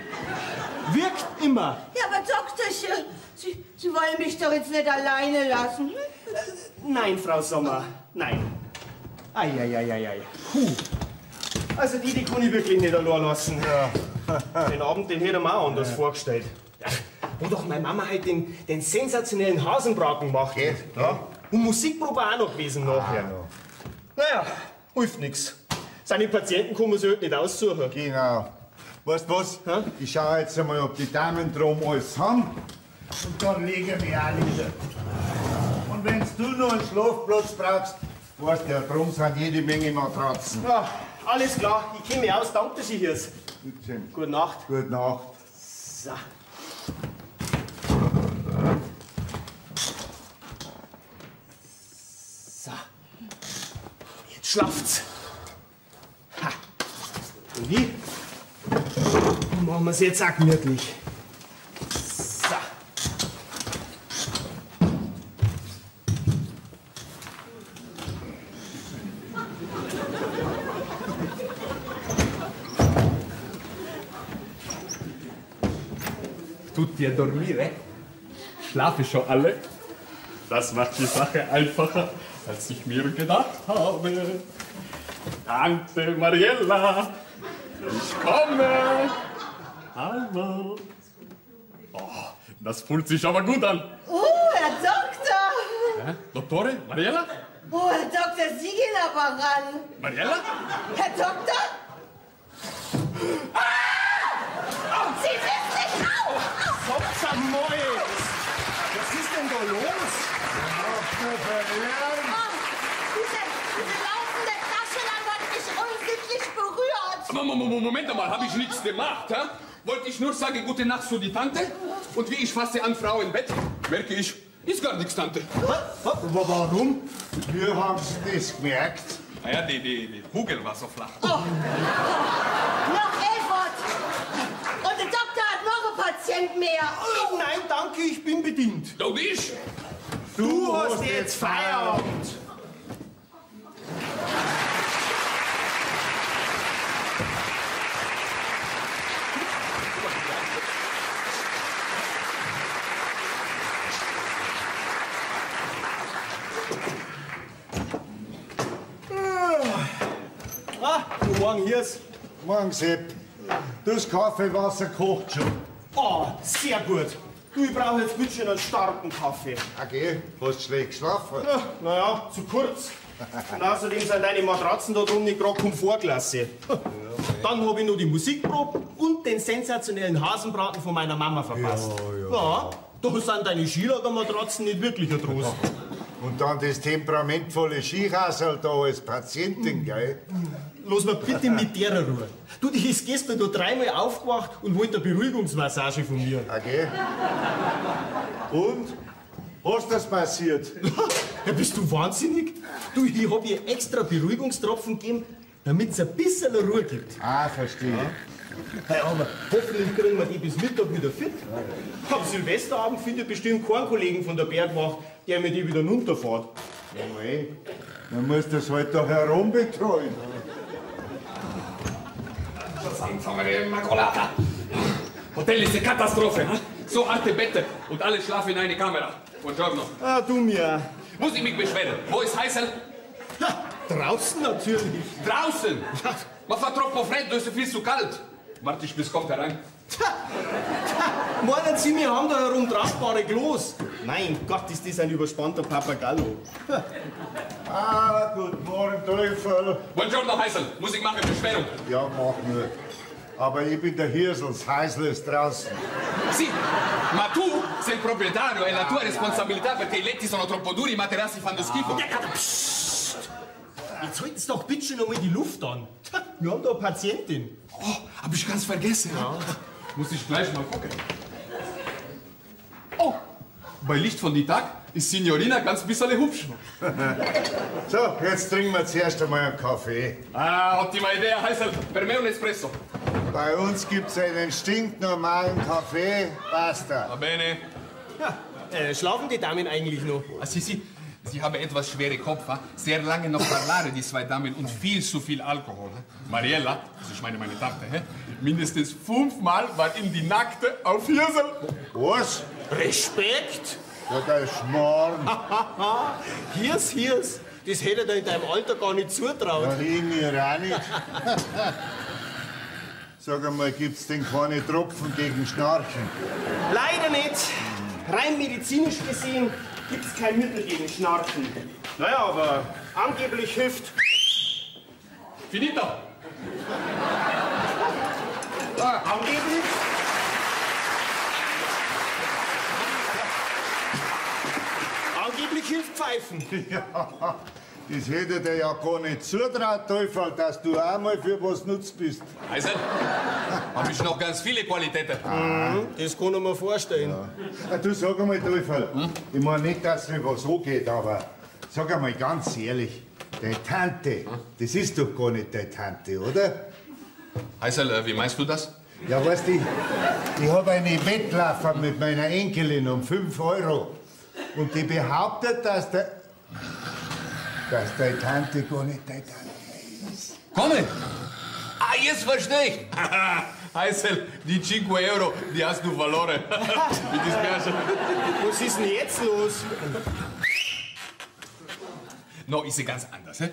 Wirkt immer. Ja, aber Doktorchen, Sie wollen mich doch jetzt nicht alleine lassen. Nein, Frau Sommer, nein. Eieieiei. Also die kann ich wirklich nicht allein lassen. Ja. Den Abend, den hätte ich mir auch anders vorgestellt. Ja, wo doch meine Mama halt den sensationellen Hasenbraten macht. Ja? Und Musikprobe auch noch gewesen nachher. Naja, hilft nix. Seine Patienten kann man sich halt nicht aussuchen. Genau. Weißt du was? Ich schau jetzt einmal, ob die Damen drum alles haben. Und dann legen wir auch nieder. Und wenn du noch einen Schlafplatz brauchst, weißt du, ja, drum sind jede Menge Matratzen. Ja, alles klar, ich kenne mich aus, danke Sie Hirs. Gute Nacht. Gute Nacht. So. So. Jetzt schlaft's. Ha. Und wie? Dann machen wir es jetzt auch gemütlich. So. Tut dir dormire? Schlafe schon alle? Das macht die Sache einfacher, als ich mir gedacht habe. Tante Mariella, ich komme. Hallo. Oh, das fühlt sich aber gut an. Oh, Herr Doktor. Dottore, Mariella? Oh, Herr Doktor, Sie gehen aber ran. Mariella? Herr Doktor? Sie wissen nicht auf! Kopfsamois! Was ist denn da los? Diese laufende Taschenlampe hat mich unsittlich berührt. Aber Moment mal, habe ich nichts gemacht, hä? Wollte ich nur sagen, gute Nacht für die Tante? Und wie ich fasse an Frau im Bett, merke ich, ist gar nichts, Tante. Warum? Wir haben das gemerkt. Naja, die Kugel war so flach. Oh. Noch Elfert! Und der Doktor hat noch einen Patient mehr. Oh, nein, danke, ich bin bedient. Und ich? Du hast jetzt Feierabend. Guten Morgen, Hirs. Morgen, Sepp. Das Kaffeewasser kocht schon. Oh, sehr gut. Du, ich brauche jetzt bitte schön einen starken Kaffee. Okay, hast du schlecht geschlafen? Ja, naja, zu kurz. Und außerdem sind deine Matratzen da drum nicht gerade Komfortklasse. Dann habe ich noch die Musikprobe und den sensationellen Hasenbraten von meiner Mama verpasst. Ja, da sind deine Skilagermatratzen nicht wirklich ein Trost. Und dann das temperamentvolle Skirasel da als Patientin, gell? Lass mir bitte mit der Ruhe. Du, die ist gestern da dreimal aufgewacht und wollte eine Beruhigungsmassage von mir. Okay. Und? Was das passiert? Ja, bist du wahnsinnig? Du, ich hab ihr extra Beruhigungstropfen gegeben, damit es ein bisschen Ruhe gibt. Ah, verstehe. Hey, aber hoffentlich kriegen wir die bis Mittag wieder fit. Am Silvesterabend findet bestimmt kein Kollegen von der Bergwacht, der mir die wieder runterfährt. Ja, mei. Man muss das halt da herumbetreuen. Hotel ist eine Katastrophe. Hm? So alte Betten und alle schlafen in eine Kamera. Buongiorno. Ah, du mir. Muss ich mich beschweren? Wo ist Heißel? Ja, draußen natürlich. Draußen? Ma fa troppo freddo, ist viel zu kalt. Warte ich, bis kommt herein. Meinen Sie, wir haben da herum tragbare Klos? Mein Gott, ist das ein überspannter Papagallo. Ah, guten Morgen, Teufel. Buongiorno, Heißel. Muss ich machen, Beschwerung? Ja, mach nur. Aber ich bin der Hirsels, Heißel ist draußen. Sì, ma tu sei il proprietario, è la tua responsabilità perché i letti sono troppo duri, i materassi fanno schifo. Jetzt halten Sie doch bitte schon einmal die Luft an. Wir haben da eine Patientin. Oh, Hab ich ganz vergessen. Ja. Muss ich gleich mal gucken. Oh, bei Licht von die Tag ist Signorina ganz bisschen hübsch. So, jetzt trinken wir zuerst einmal einen Kaffee. Ah, ottima idea, Heisel. Per me un espresso. Bei uns gibt's einen stinknormalen Kaffee. Basta. Va bene. Ja, schlafen die Damen eigentlich noch? Ah, Sie haben etwas schwere Kopf, sehr lange noch parlare, die zwei Damen, und viel zu viel Alkohol. Mariella, also ich meine Tante, mindestens 5-mal war in die Nackte auf Hirsel. Was? Respekt? Ja, der ist Schmarrn. Hirs. Das hätte er in deinem Alter gar nicht zutraut. Ja, ich mir auch nicht. Sag einmal, gibt's denn keine Tropfen gegen Schnarchen? Leider nicht. Rein medizinisch gesehen gibt's kein Mittel gegen Schnarchen. Naja, aber angeblich hilft... Finito. Angeblich... Angeblich hilft Pfeifen. Ja, das hätte dir ja gar nicht zutraut, Teufel, dass du auch mal für was nutzt bist. Heisel, hab ich noch ganz viele Qualitäten. Das kann ich mir vorstellen. Ja. Du, sag einmal, Teufel, ich meine nicht, dass es mir was angeht, aber sag einmal ganz ehrlich, deine Tante, das ist doch gar nicht deine Tante, oder? Heisel, wie meinst du das? Ja, weißt du, ich habe eine Wettlaufer mit meiner Enkelin um 5 €. Und die behauptet, dass deine Tante gar nicht deine Tante ist. Komme! Ah, jetzt verstehe ich. Heisel, die 5 €, die hast du verloren. Wie das Märchen. Was ist denn jetzt los? No, ist sie ganz anders.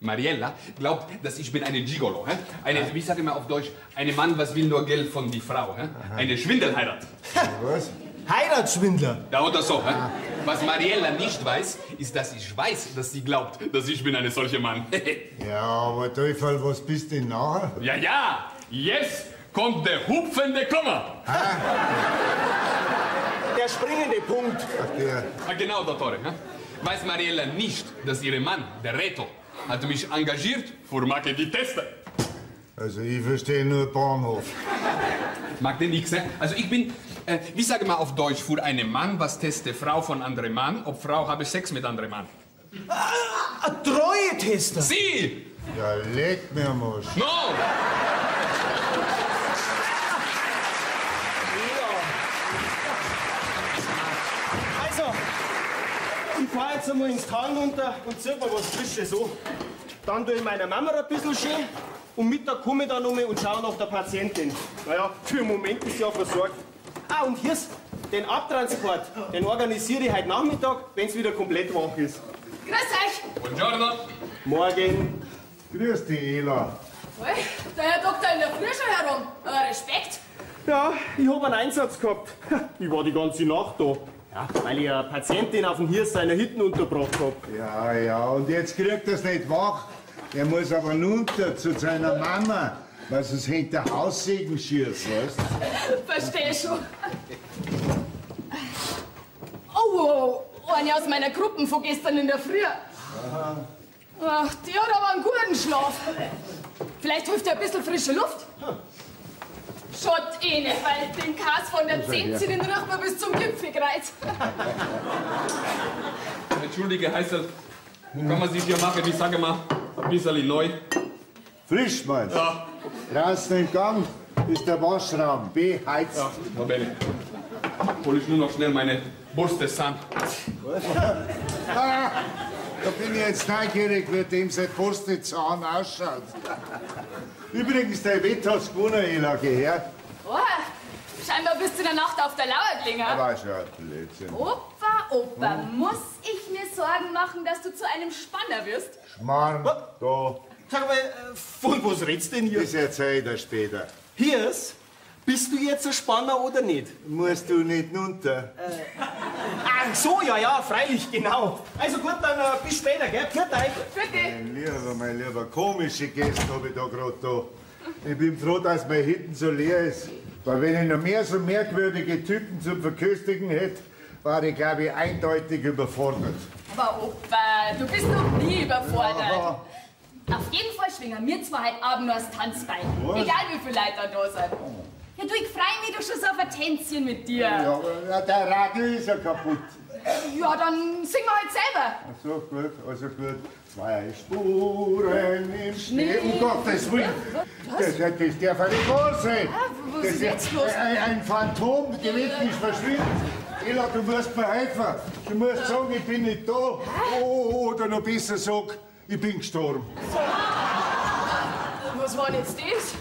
Mariella glaubt, dass ich bin eine Gigolo. Eine, wie sage ich mal auf Deutsch, ein Mann, was will nur Geld von die Frau. Eine Schwindelheirat. Was? Heiratsschwindler. Ja, oder so. Was Mariella nicht weiß, ist, dass ich weiß, dass sie glaubt, dass ich bin eine solche Mann. Ja, aber Teufel, was bist du denn nachher? Ja, jetzt kommt der hupfende Komma. Der springende Punkt. Ach, der. Ah, genau, Dottore. Weiß Mariella nicht, dass ihr Mann, der Reto, hat mich engagiert für Macke die Teste. Also ich verstehe nur Bahnhof. Mag den nix, Also ich bin, wie sage mal auf Deutsch, für einen Mann, was teste Frau von anderem Mann, ob Frau habe Sex mit anderem Mann. Ein Treue-Tester. Sie! Ja, leg mir mal. No! Also, ich fahr jetzt einmal ins Tal runter und zieh mal was Frisches an. Dann tue ich meiner Mama ein bisschen schön. Und Mittag komme ich dann um und schaue nach der Patientin. Naja, für den Moment ist sie ja versorgt. Ah, und hier den Abtransport, den organisiere ich heute Nachmittag, wenn es wieder komplett wach ist. Grüß euch. Buongiorno. Morgen. Grüß dich, Ela. Der Herr Doktor in der Früh schon herum. Aber Respekt. Ja, ich habe einen Einsatz gehabt. Ich war die ganze Nacht da. Ja, weil ich eine Patientin auf dem Hirs seiner Hütten untergebracht habe. Ja, und jetzt kriegt er es nicht wach. Er muss aber runter zu seiner Mama, weil sonst hängt der Haussegen schief, weißt du? Versteh schon. Oh, eine aus meiner Gruppe von gestern in der Früh. Ach, die hat aber einen guten Schlaf. Vielleicht hilft ja ein bisschen frische Luft. Schott eh nicht, weil den Kas von der 10 den riecht man bis zum Gipfel gereizt. Entschuldige, Heisel, kann man sich hier machen, ich sage mal, ein bisschen neu? Frisch, meinst du? Ja. Draußen im Gang ist der Waschraum, beheizt. Ja, va bene. Hol ich nur noch schnell meine Borste Sand. Da bin ich jetzt neugierig, wie dem sein Borstezahn ausschaut. Übrigens, dein Wett hast du gewonnen, Ela, gehört. Oh, scheinbar bist du in der Nacht auf der Lauer gelegen. Aber schon ein Blödsinn. Opa, muss ich mir Sorgen machen, dass du zu einem Spanner wirst? Schmarrn, da. Sag mal, von was redst du denn hier? Das erzähl ich dir später. Hirs, bist du jetzt ein Spanner oder nicht? Musst du nicht runter. Ach so, ja, freilich, genau. Also gut, dann bis später, gell? Pfiat euch. Bitte. Mein Lieber, komische Gäste habe ich da gerade da. Ich bin froh, dass mein Hütten so leer ist. Weil wenn ich noch mehr so merkwürdige Typen zum Verköstigen hätte, war ich, glaube ich, eindeutig überfordert. Aber Opa, du bist noch nie überfordert. Auf jeden Fall schwingen wir zwei heute Abend noch das Tanzbein. Was? Egal wie viele Leute da sind. Ja, du, ich freue mich doch schon so auf ein Tänzchen mit dir. Ja, aber der Radio ist ja kaputt. Ja, dann singen wir halt selber. Ach so, gut, also gut. 2 Spuren im Schnee. Um Gottes Willen. Das darf ja nicht wahr sein. Was ist jetzt los? Ein Phantom, der wird nicht verschwinden. Ella, du musst mir helfen. Du musst sagen, ich bin nicht da. Oder noch besser sag, ich bin gestorben. Was war denn jetzt das?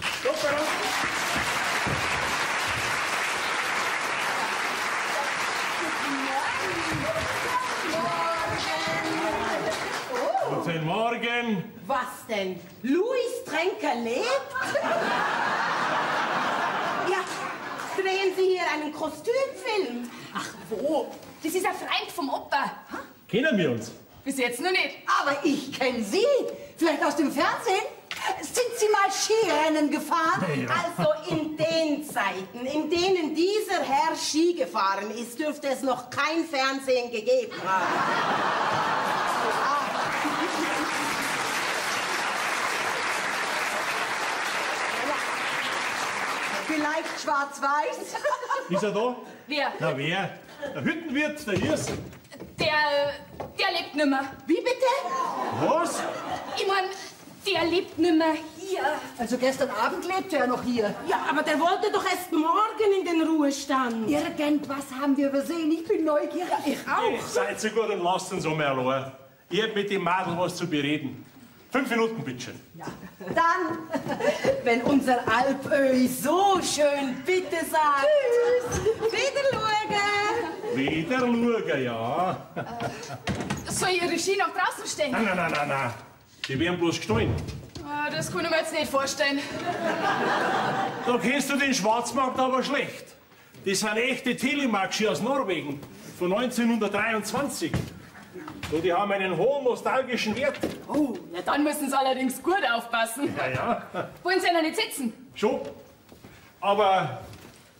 Guten Morgen. Was denn? Louis Tränker lebt? Ja, drehen Sie hier einen Kostümfilm? Ach, wo? Das ist ein Freund vom Opa. Kennen wir uns? Bis jetzt noch nicht. Aber ich kenne Sie. Vielleicht aus dem Fernsehen? Sind Sie mal Skirennen gefahren? Also in den Zeiten, in denen dieser Herr Ski gefahren ist, dürfte es noch kein Fernsehen gegeben haben. Vielleicht schwarz-weiß? Ist er da? Wer? Na wer? Der Hüttenwirt, der Hirs. Der lebt nimmer. Wie bitte? Was? Ich mein, der lebt nimmer hier. Also gestern Abend lebte er noch hier. Ja, aber der wollte doch erst morgen in den Ruhestand. Irgendwas haben wir übersehen. Ich bin neugierig. Ich auch. Seid so gut und lasst uns einmal allein. Ich hab mit dem Madel was zu bereden. 5 Minuten, bitteschön. Dann, wenn unser Alpöhi so schön bitte sagt. Tschüss. Wieder schauen. Wieder schauen, ja. Soll ich Ihre Ski nach draußen stellen? Nein. Die werden bloß gestohlen. Ah, das kann ich mir jetzt nicht vorstellen. Da kennst du den Schwarzmarkt aber schlecht. Das sind echte Telemark-Ski aus Norwegen von 1923. So, die haben einen hohen nostalgischen Wert. Oh, ja, dann müssen Sie allerdings gut aufpassen. Ja. Wollen Sie ja noch nicht sitzen? Schon. Aber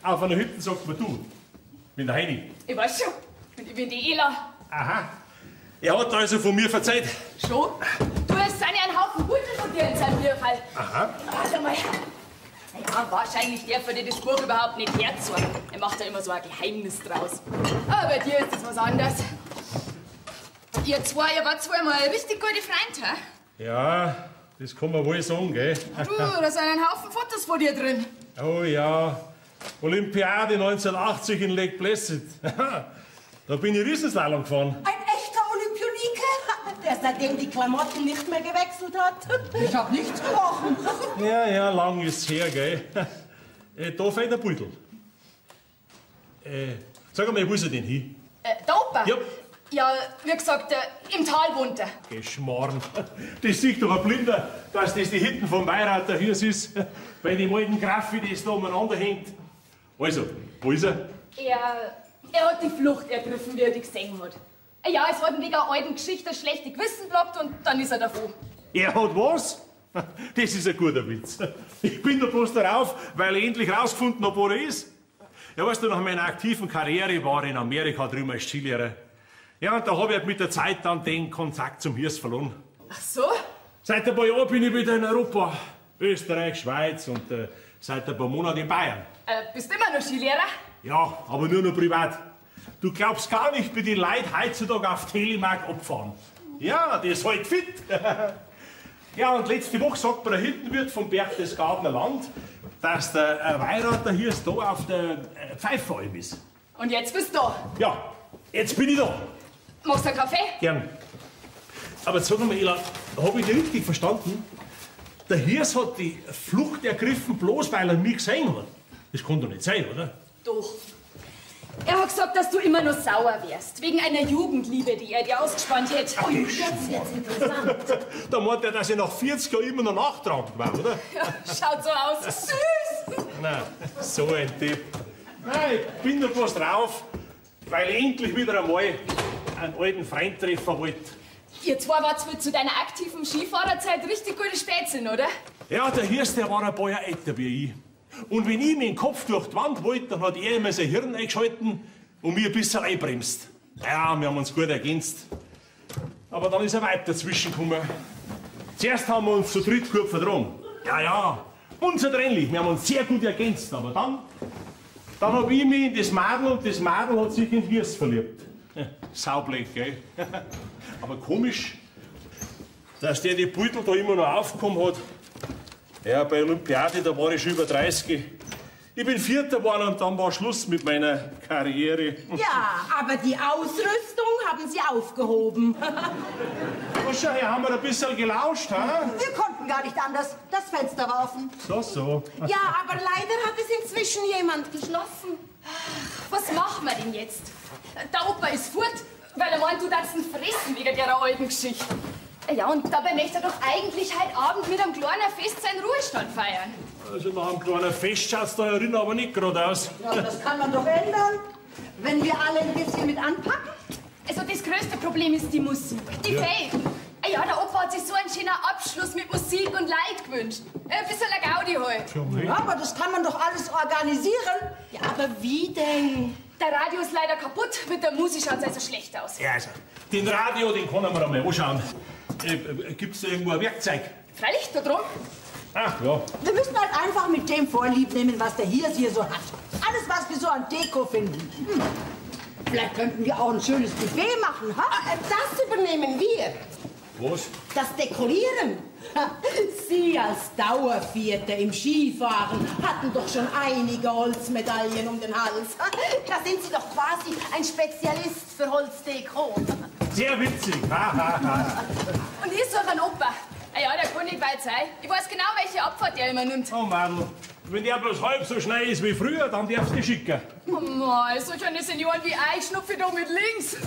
auf einer Hütte sagt man du. Ich bin der Heini. Ich weiß schon. Und ich bin die Ela. Aha. Er hat also von mir verzeiht. Schon? Du, es sind ja ein Haufen Beutel von dir in seinem Bierfall. Aha. Warte mal. Ja, wahrscheinlich darf er dir das Buch überhaupt nicht herzeigen. Er macht da immer so ein Geheimnis draus. Aber bei dir ist das was anderes. Ihr wart zweimal richtig gute Freunde, hä? Ja, das kann man wohl sagen, gell? Du, da sind ein Haufen Fotos von dir drin. Oh ja. Olympiade 1980 in Lake Placid. Da bin ich Riesenslalom gefahren. Ein echter Olympionike, der seitdem die Klamotten nicht mehr gewechselt hat. Ich hab nichts gerochen. Ja, lang ist's her, gell? Da fällt der Beutel. Sag mal, wo ist er denn hin? Der Opa? Ja. Ja, wie gesagt, im Tal wohnt er. Geschmarrn. Das sieht doch ein Blinder, dass das die Hitten vom Beirat der Hirs ist. Bei dem alten Graffi, das da umeinander hängt. Also, wo ist er? Er hat die Flucht ergriffen, wie er die gesehen hat. Ja, es hat ihn wegen einer alten Geschichte das schlechte Gewissen geblockt und dann ist er davon. Er hat was? Das ist ein guter Witz. Ich bin da bloß darauf, weil ich endlich rausgefunden habe, wo er ist. Ja, weißt du, nach meiner aktiven Karriere war ich in Amerika drüben als Skilehrer. Ja, und da habe ich halt mit der Zeit dann den Kontakt zum Hirs verloren. Ach so? Seit ein paar Jahren bin ich wieder in Europa. Österreich, Schweiz und seit ein paar Monaten in Bayern. Bist du immer noch Skilehrer? Ja, aber nur noch privat. Du glaubst gar nicht, wie die Leute heutzutage auf Telemark abfahren. Ja, das ist halt fit. Ja, und letzte Woche sagt mir der Hüttenwirt vom Berchtesgadener Land, dass der Weihrater hier da auf der Pfeifalm ist. Und jetzt bist du da. Ja, jetzt bin ich da. Machst du einen Kaffee? Gern. Aber sag mal, Ela, hab ich dich richtig verstanden? Der Hirs hat die Flucht ergriffen, bloß weil er mich gesehen hat. Das kann doch nicht sein, oder? Doch. Er hat gesagt, dass du immer nur sauer wärst. Wegen einer Jugendliebe, die er dir ausgespannt hätte. Oh, jetzt wird's interessant. Da meint er, dass ich nach 40 Jahren immer noch nachtragend war, oder? Ja, schaut so aus. Süß. Nein, so ein Tipp. Nein, ich bin da bloß drauf, weil ich endlich wieder einmal einen alten Freund treffen wollte. Ihr zwei wart wohl zu deiner aktiven Skifahrerzeit richtig gute Spätzchen, oder? Ja, der Hirs, der war ein paar Jahre älter wie ich. Und wenn ich mir den Kopf durch die Wand wollte, dann hat er immer sein Hirn eingeschalten und mich ein bisschen einbremst. Ja, wir haben uns gut ergänzt. Aber dann ist ein Weib dazwischen gekommen. Zuerst haben wir uns zu dritt gut vertragen. Ja, unzertrennlich. Wir haben uns sehr gut ergänzt. Aber dann habe ich mich in das Mädel und das Mädel hat sich in Hirs verliebt. Saublöd, gell? Aber komisch, dass der die Beutel da immer noch aufgekommen hat. Ja, bei Olympiade, da war ich schon über 30. Ich bin Vierter geworden und dann war Schluss mit meiner Karriere. Ja, aber die Ausrüstung haben Sie aufgehoben. Oh, schau, hier haben wir ein bisschen gelauscht, ha? Wir konnten gar nicht anders. Das Fenster war offen. So. Ja, aber leider hat es inzwischen jemand geschlossen. Was machen wir denn jetzt? Der Opa ist fort, weil er meint, du darfst ihn fressen wegen der alten Geschichte. Ja, und dabei möchte er doch eigentlich heute Abend mit einem kleinen Fest seinen Ruhestand feiern. Also nach einem kleinen Fest schaut's da herin aber nicht gerade aus. Ja, das kann man doch ändern, wenn wir alle ein bisschen mit anpacken. Also das größte Problem ist die Musik. Die fehlt. Ja, der Opa hat sich so einen schönen Abschluss mit Musik und Leid gewünscht. Ein bisschen eine Gaudi halt. Ja, aber das kann man doch alles organisieren. Ja, aber wie denn? Der Radio ist leider kaputt, mit der Musik schaut es also schlecht aus. Ja, also, den Radio, den können wir einmal anschauen. Gibt's da irgendwo ein Werkzeug? Freilich, da drum. Ach, ja. Wir müssen halt einfach mit dem Vorlieb nehmen, was der hier so hat. Alles, was wir so an Deko finden. Vielleicht könnten wir auch ein schönes Buffet machen, ha? Das übernehmen wir. Was? Das Dekorieren. Sie als Dauervierte im Skifahren hatten doch schon einige Holzmedaillen um den Hals. Da sind Sie doch quasi ein Spezialist für Holzdeko. Sehr witzig. Und ich suche einen Opa. Ja, der kann nicht weit sein. Ich weiß genau, welche Abfahrt der immer nimmt. Oh Mann, wenn der bloß halb so schnell ist wie früher, dann darfst du die schicken. Oh Mann, solch eine Senioren wie ich schnupfe da mit links.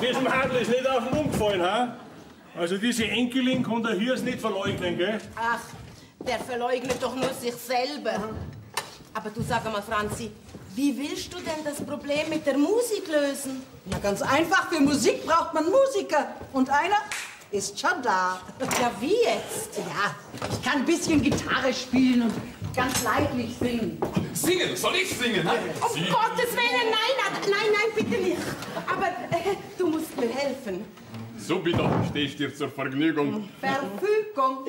Das Mädel ist nicht auf den umgefallen, ha? Also diese Enkelin kann der Hirs nicht verleugnen, gell? Ach, der verleugnet doch nur sich selber. Aber du sag mal, Franzi, wie willst du denn das Problem mit der Musik lösen? Ja, ganz einfach. Für Musik braucht man Musiker. Und einer ist schon da. Ja, wie jetzt? Ja, ich kann ein bisschen Gitarre spielen und ganz leidlich singen. Singen? Soll ich singen? Ne? Um Gottes Willen, nein, bitte nicht. Aber du musst mir helfen. So bitte, stehe ich dir zur Vergnügung. Verfügung.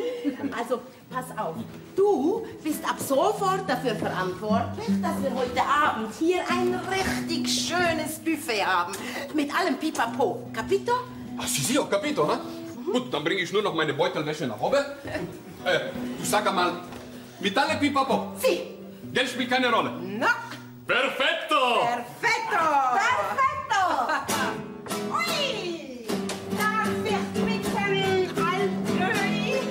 Also, pass auf. Du bist ab sofort dafür verantwortlich, dass wir heute Abend hier ein richtig schönes Buffet haben. Mit allem Pipapo. Capito? Ach, Sie, auch Capito, ne? Gut, dann bringe ich nur noch meine Beutelwäsche nach oben. Du sag einmal, mit alle Pipapo. Sie. Geld spielt keine Rolle. Na. Perfetto! Perfetto! Perfetto! Ui! Da wird mitten Altröi.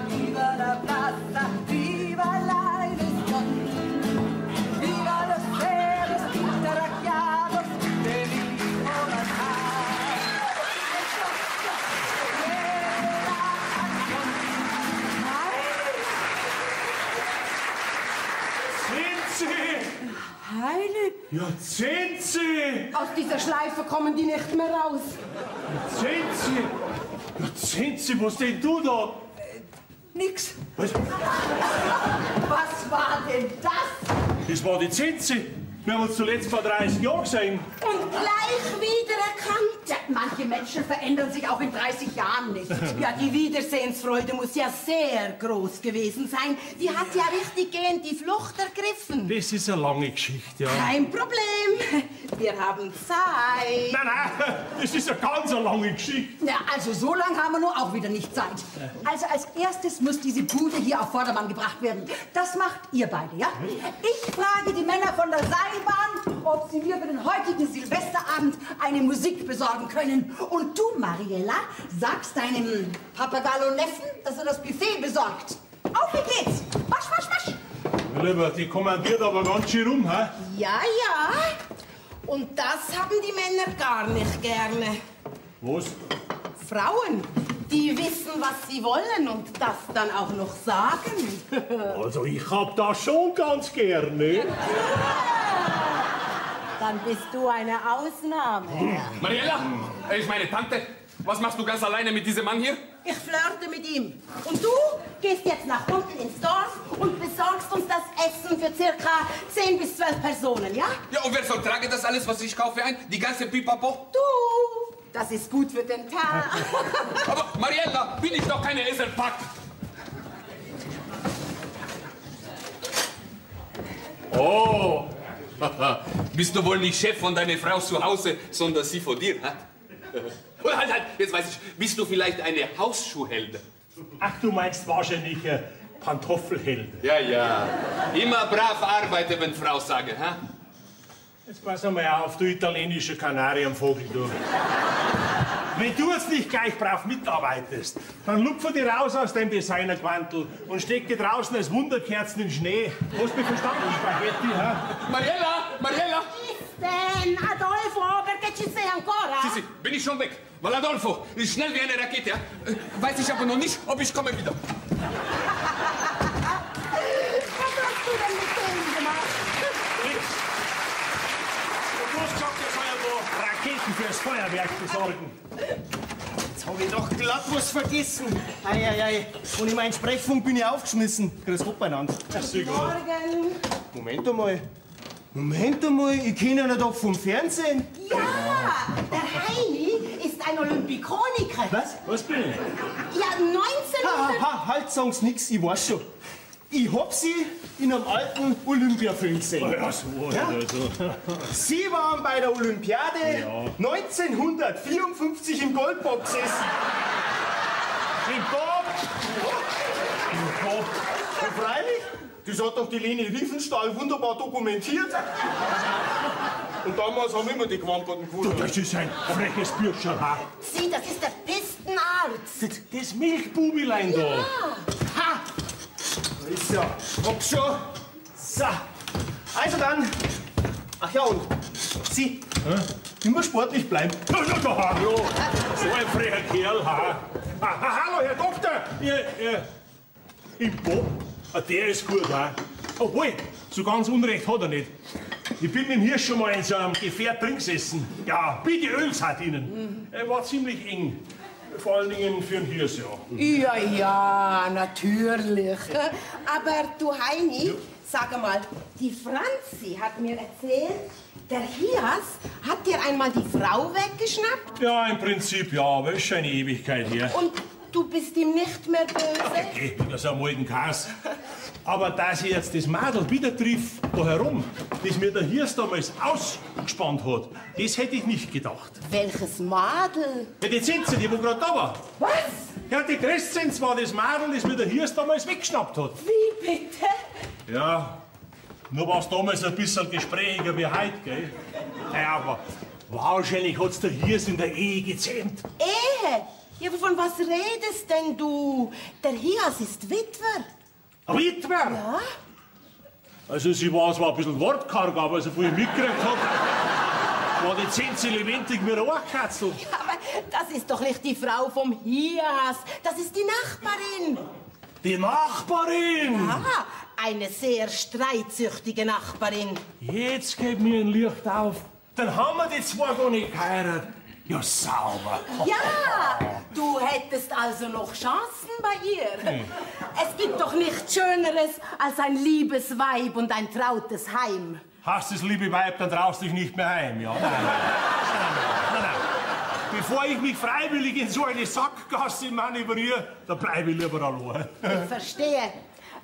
Viva la plaza, viva la ilusión, viva los seres interactuados de mi corazón. Heile. Ja, Zenzi! Aus dieser Schleife kommen die nicht mehr raus. Zenzi! Ja, Zenzi, was denn du da? Nix. Was? Was war denn das? Das war die Zenzi. Wir haben uns zuletzt vor 30 Jahren gesehen. Und gleich wiedererkannt. Ja, manche Menschen verändern sich auch in 30 Jahren nicht. Ja, die Wiedersehensfreude muss ja sehr groß gewesen sein. Die hat ja richtig gehend die Flucht ergriffen. Das ist eine lange Geschichte, ja. Kein Problem. Wir haben Zeit. Nein, das ist eine ganz lange Geschichte. Ja, also so lange haben wir nur auch wieder nicht Zeit. Also als erstes muss diese Bude hier auf Vordermann gebracht werden. Das macht ihr beide, ja? Ich frage die Männer von der Seilbahn, ob sie mir für den heutigen Silvesterabend eine Musik besorgen können. Und du, Mariella, sagst deinem Papagallo-Neffen, dass er das Buffet besorgt. Auf geht's! Wasch, wasch, wasch! Lieber, die kommandiert aber ganz schön rum, hä? Ja, ja. Und das haben die Männer gar nicht gerne. Was? Frauen, die wissen, was sie wollen und das dann auch noch sagen. Also, ich hab das schon ganz gerne. Dann bist du eine Ausnahme. Mariella, ist meine Tante. Was machst du ganz alleine mit diesem Mann hier? Ich flirte mit ihm. Und du gehst jetzt nach unten ins Dorf und besorgst uns das Essen für circa 10 bis 12 Personen, ja? Ja, und wer soll tragen das alles, was ich kaufe, ein? Die ganze Pipapo? Du! Das ist gut für den Tag. Aber Mariella, bin ich doch keine Eselpack. Oh, bist du wohl nicht Chef von deiner Frau zu Hause, sondern sie von dir, hä? Und halt, jetzt weiß ich, bist du vielleicht eine Hausschuhhelde? Ach, du meinst wahrscheinlich Pantoffelhelde. Ja, ja. Immer brav arbeiten, wenn Frau sage, hä? Jetzt pass einmal auf, du italienischer Kanarienvogel, du. Wenn du jetzt nicht gleich brav mitarbeitest, dann lupfe dir raus aus deinem Designerquantel und stecke draußen als Wunderkerzen in den Schnee. Hast du mich verstanden, Spaghetti, hä? Mariella! Denn Adolfo, perché ci sei ancora? Si, bin ich schon weg. Weil Adolfo ist schnell wie eine Rakete, ja? Weiß ich aber noch nicht, ob ich komme wieder. Was hast du denn mit dem gemacht? Nix. Du hast gesagt, er soll ja da Raketen fürs Feuerwerk besorgen. Jetzt habe ich doch glatt was vergessen. Ei. Und in meinen Sprechfunk bin ich aufgeschmissen. Grüß Gott beieinander. Morgen. Moment einmal, ich kenne ihn doch vom Fernsehen. Ja, der Heini ist ein Olympikoniker. Was bin ich? Ja, 1900... Halt, sagen's nix, ich weiß schon. Ich hab sie in einem alten Olympiafilm gesehen. Ja, so, ja? Also. Sie waren bei der Olympiade 1954 im Goldbock gesessen. Im Bob? Im Bob? Und freilich, das hat doch die Leni Riefenstahl wunderbar dokumentiert. Und damals haben immer die Gewamperten gewonnen. Das ist ein freches Bürscherl. Sieh, das ist der Pistenarzt. Das Milchbubilein da. Ha! Ist ja, hab schon. So, also dann. Ach ja, und Sie, immer sportlich bleiben. Hallo, so ein frecher Kerl. Hallo, Herr Doktor. Im Bob, der ist gut. Obwohl, so ganz Unrecht hat er nicht. Ich bin mit dem Hirsch schon mal in so einem Gefährt drin gesessen. Ja, bitte Öls hat Ihnen. Er war ziemlich eng. Vor allen Dingen für den Hirsch, ja. Ja, natürlich. Aber du Heini, sag mal, die Franzi hat mir erzählt, der Hias hat dir einmal die Frau weggeschnappt? Ja, im Prinzip ja, aber ist schon eine Ewigkeit her. Und du bist ihm nicht mehr böse? Okay, das ist ein alten Kass. Aber dass ich jetzt das Madel wieder triff, da herum, das mir der Hirs damals ausgespannt hat, das hätte ich nicht gedacht. Welches Madel? Ja, die Zinse, die wo gerade da war. Was? Ja, die Crescens war das Madel, das mir der Hirs damals weggeschnappt hat. Wie bitte? Ja, nur war es damals ein bisschen gesprächiger wie heute, gell? Ja, aber wahrscheinlich hat's der Hirs in der Ehe gezähmt. Ehe? Ja, aber von was redest denn du? Der Hias ist Witwer. Witwer? Ja? Also sie war zwar ein bisschen wortkarg, aber so viel mitgekriegt hat, war die 10 Elemente mir angekatzelt. Ja, aber das ist doch nicht die Frau vom Hias. Das ist die Nachbarin. Die Nachbarin? Ja, eine sehr streitsüchtige Nachbarin. Jetzt geht mir ein Licht auf. Dann haben wir die zwei gar nicht geheiratet. Ja, sauber. Ja, du hättest also noch Chancen bei ihr. Es gibt doch nichts Schöneres als ein liebes Weib und ein trautes Heim. Hast du das liebe Weib, dann traust du dich nicht mehr heim, ja? Nein. Bevor ich mich freiwillig in so eine Sackgasse manövriere, dann bleibe ich lieber allein. Ich verstehe.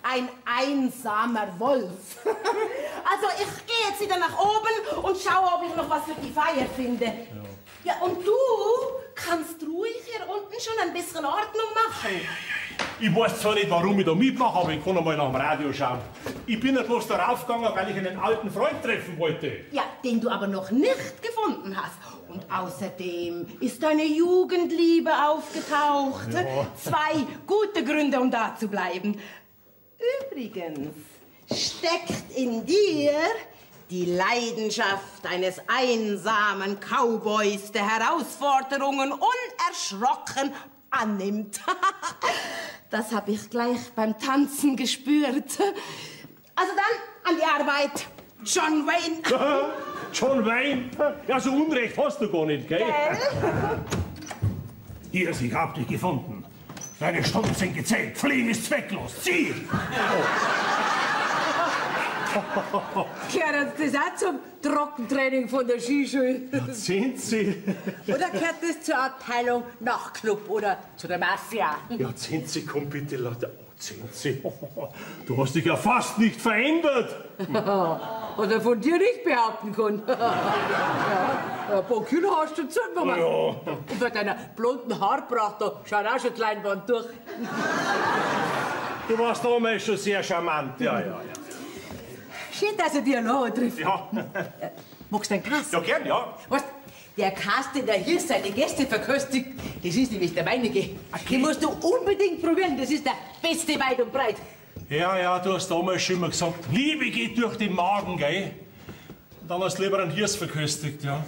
Ein einsamer Wolf. Also ich gehe jetzt wieder nach oben und schaue, ob ich noch was für die Feier finde. Ja, und du kannst ruhig hier unten schon ein bisschen Ordnung machen. Ich weiß zwar nicht, warum ich da mitmache, aber ich kann noch mal nach dem Radio schauen. Ich bin ja bloß darauf gegangen, weil ich einen alten Freund treffen wollte. Ja, den du aber noch nicht gefunden hast. Und außerdem ist deine Jugendliebe aufgetaucht. Ja. 2 gute Gründe, um da zu bleiben. Übrigens steckt in dir die Leidenschaft eines einsamen Cowboys, der Herausforderungen unerschrocken annimmt. Das habe ich gleich beim Tanzen gespürt. Also dann an die Arbeit, John Wayne. John Wayne? Ja, so Unrecht hast du gar nicht, gell? Hier, ich hab dich gefunden. Deine Stunden sind gezählt. Fliehen ist zwecklos. Zieh! Gehört das auch zum Trockentraining von der Skischule? Ja, sind Sie? Oder gehört das zur Abteilung Nachtclub oder zu der Mafia? Ja, sind Sie, komm bitte, Leute. Sind Sie? Du hast dich ja fast nicht verändert. Was er von dir nicht behaupten kann. Ja, ein paar Kilo hast du zugenommen. Ja. Und bei deiner blonden Haarpracht, da schaut auch schon die Leinwand durch. Du warst damals schon sehr charmant. Ja. Schön, dass er dir allein trifft. Ja. Magst du einen Kass? Ja, gern, ja. Weißt, der Kass, den der hier seine Gäste verköstigt, das ist nämlich der meinige. Den musst du unbedingt probieren, das ist der beste weit und breit. Ja, du hast damals schon immer gesagt, Liebe geht durch den Magen, gell? Und dann hast du lieber einen Hirs verköstigt, ja.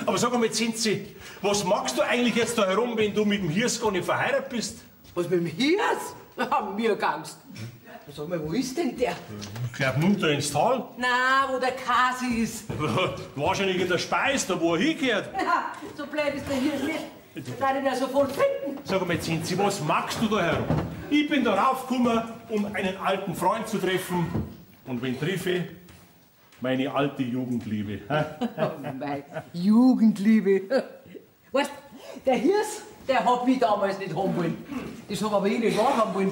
Aber sag einmal, Zinzi, was magst du eigentlich jetzt da herum, wenn du mit dem Hirs gar nicht verheiratet bist? Was mit dem Hirs? Haben wir Angst. Sag mal, wo ist denn der? Ich glaub, munter ins Tal. Na, wo der Kasi ist. Wahrscheinlich in der Speis, da wo er hingehört. Ja, so blöd ist der Hirs nicht. Ich werde ihn ja sofort finden. Sag einmal, Zinzi, was magst du da herum? Ich bin da raufgekommen, um einen alten Freund zu treffen. Und wen treffe? Meine alte Jugendliebe. Meine Jugendliebe. Weißt, der Hirs, der hat mich damals nicht haben wollen. Das hab aber ich nicht wahrhaben wollen.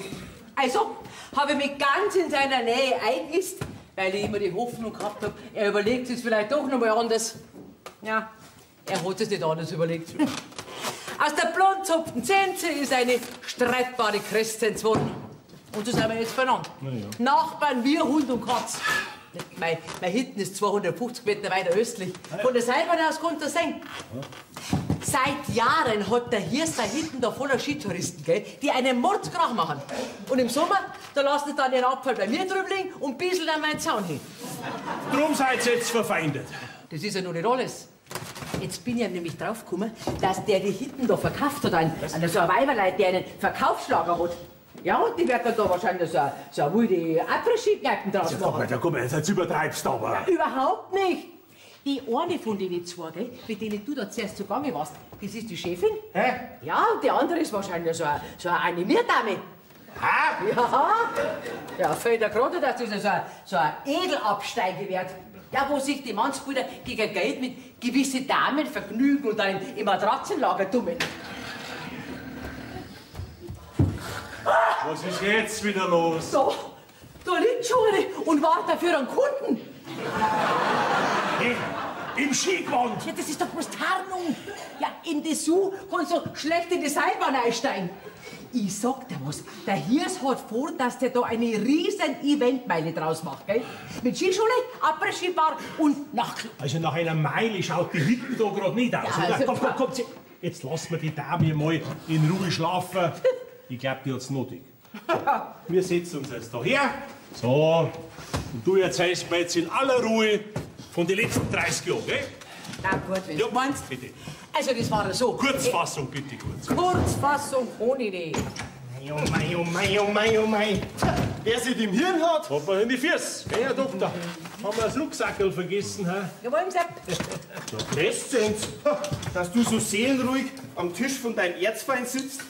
Also habe ich mich ganz in seiner Nähe eingenistet, weil ich immer die Hoffnung gehabt habe, er überlegt es vielleicht doch noch mal anders. Ja, er hat es nicht anders überlegt. Aus der blondzopften Zenze ist eine streitbare Crescenz geworden. Und so sind wir jetzt beieinander. Ja. Nachbarn wie Hund und Katz. Mein Hitten ist 250 Meter weiter östlich. Von der Seilbahn aus konnte er sehen. Seit Jahren hat der Hirs sein Hitten da voller Skitouristen, gell, die einen Mordskrach machen. Und im Sommer, da lassen sie dann ihren Abfall bei mir drüben liegen und bisseln an meinen Zaun hin. Drum seid ihr jetzt verfeindet. Das ist ja noch nicht alles. Jetzt bin ich ja nämlich draufgekommen, dass der die Hitten da verkauft hat an so ein Weiberleut, der einen Verkaufsschlager hat. Ja, und die wird dann da wahrscheinlich so eine wilde Après-Ski-Kneipen draus machen. Ja, komm, jetzt übertreibst du aber. Ja, überhaupt nicht. Die eine von denen zwei, gell, mit denen du da zuerst zugange warst, das ist die Chefin. Hä? Ja, und die andere ist wahrscheinlich so eine Animierdame. Ha? Ja, fällt dir gerade, dass das so ein Edelabsteige wird. Ja, wo sich die Mannsbrüder gegen Geld mit gewissen Damen vergnügen und dann im Matratzenlager tummeln. Was ist jetzt wieder los? Da liegt schon eine und wartet für einen Kunden. Hey, im Skigewand. Ja, das ist doch bloß Tarnung. Ja, in Dessous kannst du schlecht in die Seilbahn einsteigen. Ich sag dir was, der Hirs hat vor, dass der da eine riesen Eventmeile draus macht, gell? Mit Skischule, Après-Ski-Bar und Nachtclub. Also nach einer Meile schaut die Hütte da gerade nicht aus, Ja, oder? also- Komm, jetzt lassen wir die Dame mal in Ruhe schlafen. Ich glaube, die hat's nötig. Wir setzen uns jetzt da her. So, und du erzählst mir jetzt in aller Ruhe von den letzten 30 Jahren, gell? Na gut, wenn du meinst. Bitte. Also, das war so. Kurzfassung, bitte kurz. Kurzfassung ohne Idee. Oh mein. Wer sich im Hirn hat, Hat man in die Füße, gell, Herr Doktor? Haben wir das Rucksackel vergessen, hä? Jawohl, gesagt. Crescenz, dass du so seelenruhig am Tisch von deinem Erzfeind sitzt.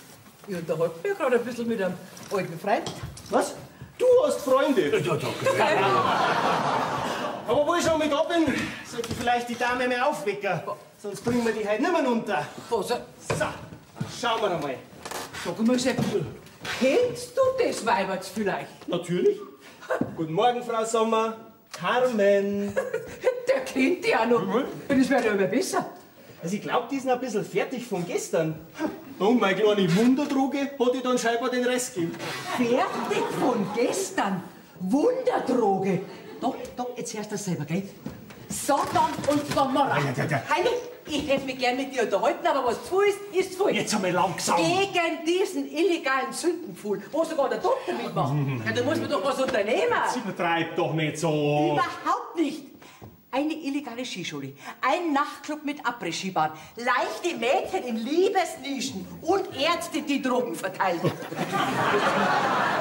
Ich unterhalte mich gerade ein bisschen mit einem alten Freund. Was? Du hast Freunde? Ja, Aber wo ich schon mit da bin, sollte ich vielleicht die Dame mehr aufwecken. Sonst bringen wir die halt nicht mehr runter. Was? So, schauen wir einmal. Sag mal, Sepp, kennst du das Weiberts vielleicht? Natürlich. Guten Morgen, Frau Sommer. Carmen. Der kennt die auch noch. Das wäre ja immer besser. Also ich glaube, die ist noch ein bisschen fertig von gestern. Und meine kleine Wunderdroge hat ich dann scheinbar den Rest gegeben. Fertig von gestern. Wunderdroge. Doch, jetzt hörst du das selber, gell? Satan und Gomorra. Heini, ich hätte mich gern mit dir unterhalten, aber was zu ist zu. Jetzt einmal langsam. Gegen diesen illegalen Sündenpfuhl, wo sogar der Doktor mitmacht. Ja, da muss man doch was unternehmen. Sie betreibt doch nicht so. Überhaupt nicht. Eine illegale Skischule, ein Nachtclub mit Après-Ski-Bar, leichte Mädchen in Liebesnischen und Ärzte, die Drogen verteilen.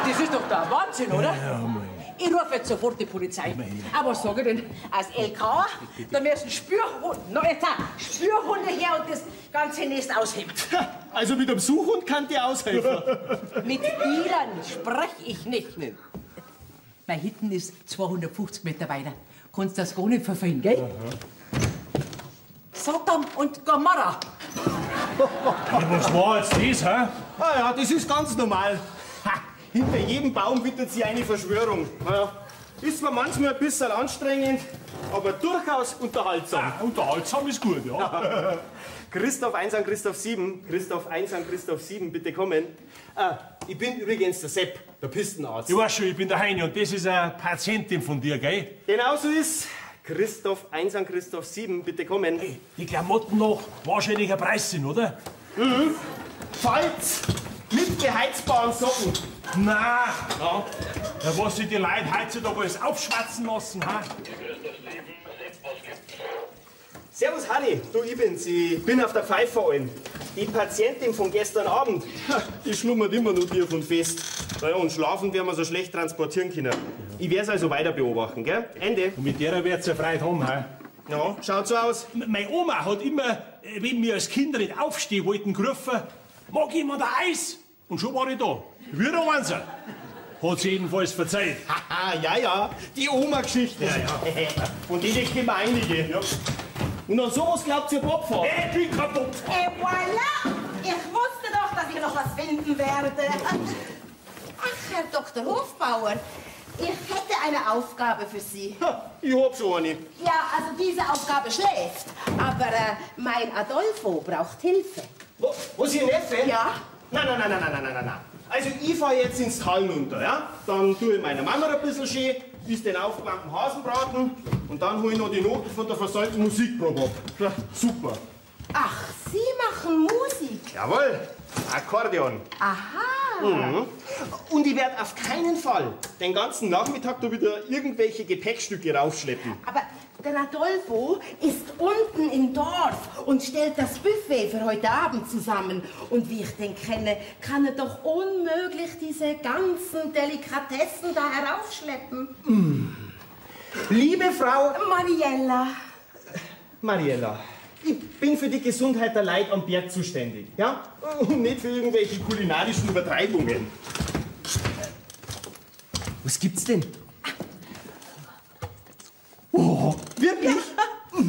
Das ist doch der Wahnsinn, oder? Ich rufe jetzt sofort die Polizei. Aber was sage ich denn? Als LK, da müssen Spürhunde her und das ganze Nest ausheben. Also mit einem Suchhund kann die aushelfen. Mit Bieren sprech ich nicht mehr. Mein Hitten ist 250 Meter weiter. Kannst das gar nicht verfehlen, gell? Sodom und Gomorra. Was war jetzt das, hä? Ah ja, das ist ganz normal. Ha, hinter jedem Baum wittert sie eine Verschwörung. Naja, ist zwar manchmal ein bisschen anstrengend, aber durchaus unterhaltsam. Ja, unterhaltsam ist gut, ja. Christoph 1 an Christoph 7, Christoph 1 an Christoph 7, bitte kommen. Ich bin übrigens der Sepp, der Pistenarzt. Ich weiß schon, ich bin der Heini und das ist eine Patientin von dir, gell? Genau so ist. Christoph 1 an Christoph 7, bitte kommen. Hey, die Klamotten noch wahrscheinlich ein Preis sind, oder? Mhm. Falz mit beheizbaren Socken. Na, ja. Was sich die Leute heutzutage alles aufschwatzen lassen, ha? Servus Hanni, du, ich bin's. Ich bin auf der Pfeife allen. Die Patientin von gestern Abend, die schlummert immer nur dir von fest. Naja, und schlafen werden wir so schlecht transportieren können. Ich werde es also weiter beobachten, gell? Ende. Und mit der wird's ja Freude haben, ha? Ja, schaut so aus. Meine Oma hat immer, wenn wir als Kinder nicht aufstehen wollten, gerufen, mag jemand ein Eis? Und schon war ich da. Wie da waren sie. Hat sie jedenfalls verzeiht. Haha, ja, die Oma-Geschichte. Ja. Und die kennen wir einige. Ja. Und an sowas glaubt ihr Bob vor? Ich bin kaputt. Voilà! Ich wusste doch, dass ich noch was finden werde. Ach, Herr Dr. Hofbauer, ich hätte eine Aufgabe für Sie. Ich hab schon eine. Ja, also diese Aufgabe schläft. Aber mein Adolfo braucht Hilfe. Was, Ihr Neffe? Ja? Nein. Also ich fahr jetzt ins Tal runter, ja? Dann tue ich meiner Mama ein bisschen schön, isst den aufgewärmten Hasenbraten und dann hol ich noch die Noten von der versäumten Musikprobe ab. Ja, super. Ach, Sie machen Musik? Jawohl, Akkordeon. Aha. Mhm. Und ich werde auf keinen Fall den ganzen Nachmittag da wieder irgendwelche Gepäckstücke raufschleppen. Aber der Adolfo ist unten im Dorf und stellt das Buffet für heute Abend zusammen. Und wie ich den kenne, kann er doch unmöglich diese ganzen Delikatessen da heraufschleppen. Liebe Frau Mariella. Ich bin für die Gesundheit der Leute am Berg zuständig, ja? Und nicht für irgendwelche kulinarischen Übertreibungen. Was gibt's denn? Oh, wirklich? Ja.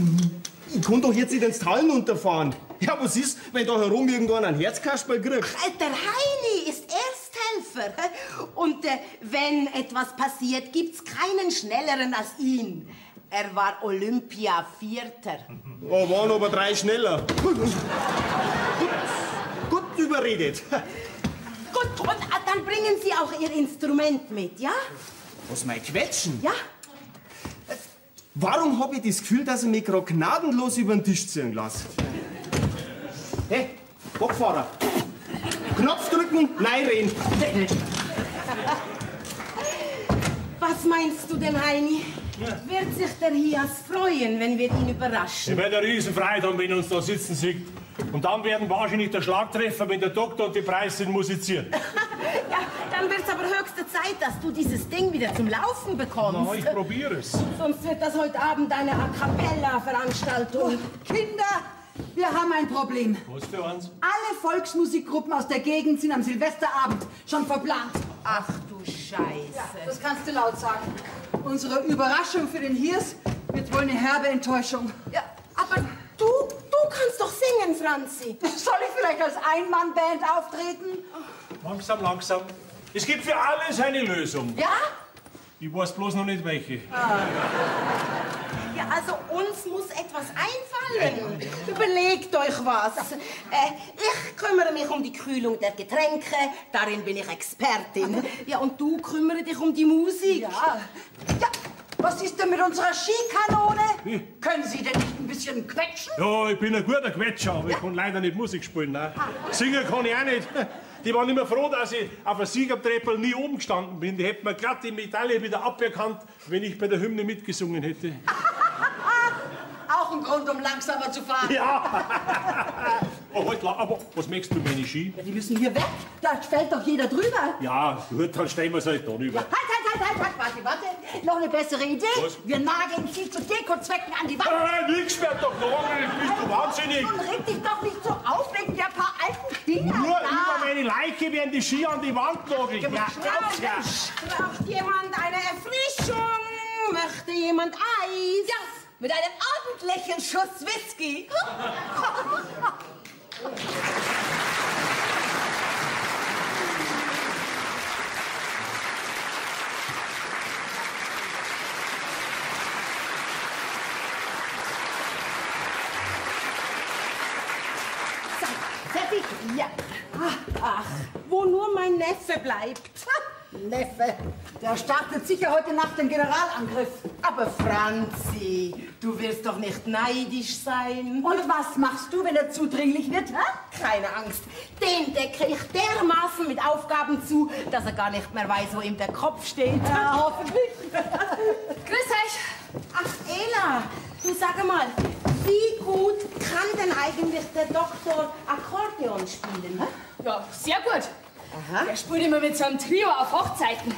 Ich kann doch jetzt nicht ins Tal runterfahren. Ja, was ist, wenn da herum irgendwann ein Herzkasperl kriegt? Der Heini ist Ersthelfer. Und wenn etwas passiert, gibt's keinen Schnelleren als ihn. Er war Olympia-Vierter. Oh, waren aber 3 schneller. Gut überredet. Gut, und dann bringen Sie auch Ihr Instrument mit, ja? Was, mein Quetschen? Ja. Warum habe ich das Gefühl, dass ich mich gerade gnadenlos über den Tisch ziehen lasse? Hey, Bockfahrer. Knopf drücken, nein reden. Was meinst du denn, Heini? Wird sich der Hias freuen, wenn wir ihn überraschen? Ich werde eine Riesenfreude haben, wenn er uns da sitzen sieht. Und dann werden wahrscheinlich der Schlagtreffer, wenn der Doktor und die Preisin musizieren. Ja, dann wird's aber höchste Zeit, dass du dieses Ding wieder zum Laufen bekommst. Na, ich probiere es. Sonst wird das heute Abend eine A Cappella-Veranstaltung. Kinder, wir haben ein Problem. Was für eins? Alle Volksmusikgruppen aus der Gegend sind am Silvesterabend schon verplant. Ach du Scheiße. Ja, das kannst du laut sagen. Unsere Überraschung für den Hirs wird wohl eine herbe Enttäuschung. Ja, aber du kannst doch singen, Franzi. Soll ich vielleicht als Einmannband auftreten? Langsam. Es gibt für alles eine Lösung. Ja? Ich weiß bloß noch nicht welche. Ja, also uns muss etwas einfallen. Überlegt euch was. Ich kümmere mich um die Kühlung der Getränke, darin bin ich Expertin. Ja, und du kümmere dich um die Musik. Ja. Was ist denn mit unserer Skikanone? Können Sie denn nicht ein bisschen quetschen? Ja, ich bin ein guter Quetscher, aber ich kann leider nicht Musik spielen. Nein. Singen kann ich auch nicht. Die waren immer froh, dass ich auf der Siegertreppel nie oben gestanden bin. Die hätten mir glatt die Medaille wieder aberkannt, wenn ich bei der Hymne mitgesungen hätte. Auch ein Grund, um langsamer zu fahren. Ja. Oh, halt, aber was möchtest du, meine Ski? Ja, die müssen hier weg. Da fällt doch jeder drüber. Ja, gut, dann stellen wir es halt da rüber. Halt! Warte. Noch eine bessere Idee. Was? Wir nageln sie zu Dekozwecken an die Wand. Nix mehr doch nageln, bist du wahnsinnig? Nun reg dich doch nicht so auf wegen der paar alten Dinger. Nur da. über meine Leiche werden die Ski an die Wand nageln. Ja, Braucht jemand eine Erfrischung? Möchte jemand Eis? Ja, mit einem ordentlichen Schuss Whisky. Fertig? Ja. Ach, wo nur mein Neffe bleibt. Neffe, der startet sicher heute Nacht den Generalangriff. Aber Franzi, du wirst doch nicht neidisch sein. Und was machst du, wenn er zudringlich wird? Keine Angst, den decke ich dermaßen mit Aufgaben zu, dass er gar nicht mehr weiß, wo ihm der Kopf steht. Ja, hoffentlich. Grüß euch. Ach, Ela, du sag mal, wie gut kann denn eigentlich der Doktor Akkordeon spielen? Ja, sehr gut. Aha. Der spielt immer mit so einem Trio auf Hochzeiten.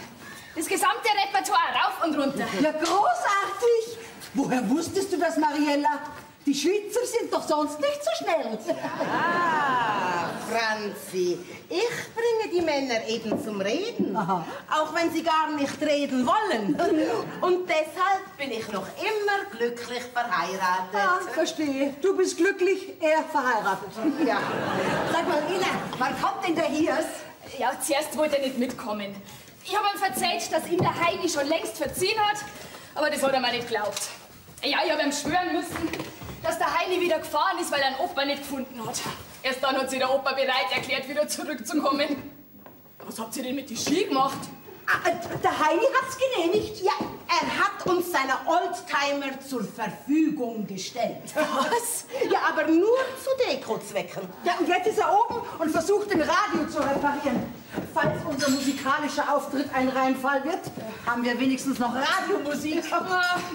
Das gesamte Repertoire rauf und runter. Ja, großartig. Woher wusstest du das, Mariella? Die Schweizer sind doch sonst nicht so schnell. Ah, Franzi, ich bringe die Männer eben zum Reden. Aha. Auch wenn sie gar nicht reden wollen. Und deshalb bin ich noch immer glücklich verheiratet. Ja, verstehe. Du bist glücklich, er verheiratet. Ja. Sag mal, Ina, wann kommt denn der Hiers? Ja, zuerst wollte er nicht mitkommen. Ich habe ihm erzählt, dass ihm der Heini schon längst verziehen hat, aber das hat er mir nicht geglaubt. Ja, ich habe ihm schwören müssen, dass der Heini wieder gefahren ist, weil er einen Opa nicht gefunden hat. Erst dann hat sich der Opa bereit erklärt, wieder zurückzukommen. Was habt ihr denn mit den Ski gemacht? Der Heini hat's genehmigt. Ja, er hat uns seine Oldtimer zur Verfügung gestellt. Was? Ja, aber nur zu Dekozwecken. Ja, und jetzt ist er oben und versucht, den Radio zu reparieren. Falls unser musikalischer Auftritt ein Reinfall wird, haben wir wenigstens noch Radiomusik.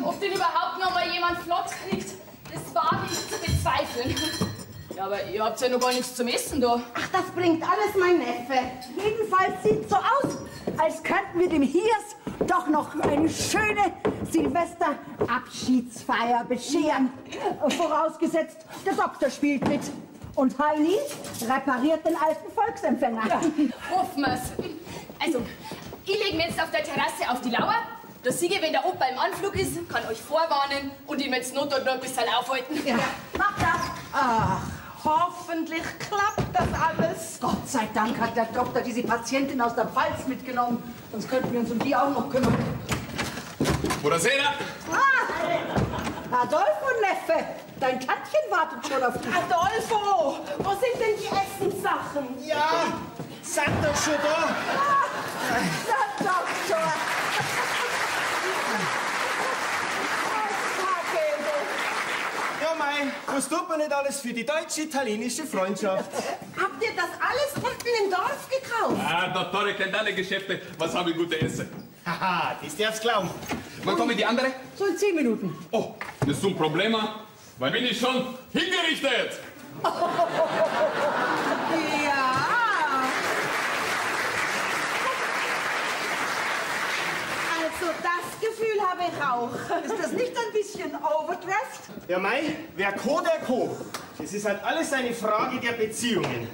Ob den überhaupt noch mal jemand flott kriegt, das wage ich zu bezweifeln. Ja, aber ihr habt ja noch gar nichts zum Essen da. Ach, das bringt alles mein Neffe. Jedenfalls sieht's so aus, als könnten wir dem Hiers doch noch eine schöne Silvester-Abschiedsfeier bescheren. Vorausgesetzt, der Doktor spielt mit. Und Heini repariert den alten Volksempfänger. Ja, hoffen wir's. Also, ich lege mir jetzt auf der Terrasse auf die Lauer. Der Sieger, wenn der Opa im Anflug ist, kann euch vorwarnen und ihm jetzt Not noch ein bisschen aufhalten. Ja, mach das. Ach, hoffentlich klappt das alles. Gott sei Dank hat der Doktor diese Patientin aus der Pfalz mitgenommen. Sonst könnten wir uns um die auch noch kümmern. Buonasera. Adolfo, Neffe, dein Tantchen wartet schon auf dich. Adolfo, wo sind denn die Essenssachen? Ja, seid doch schon da. Der Doktor. Ja, mei, was tut man nicht alles für die deutsch-italienische Freundschaft? Habt ihr das alles unten im Dorf gekauft? Ah, Dottore kennt alle Geschäfte. Was haben wir gute Essen? Haha, das darfst glauben. Wann kommen die andere? So in 10 Minuten. Oh, das ist ein Problem, weil bin ich schon hingerichtet. Ja. Also das Gefühl habe ich auch. Ist das nicht ein bisschen overdressed? Ja, mei, wer Co, der Co. Das ist halt alles eine Frage der Beziehungen.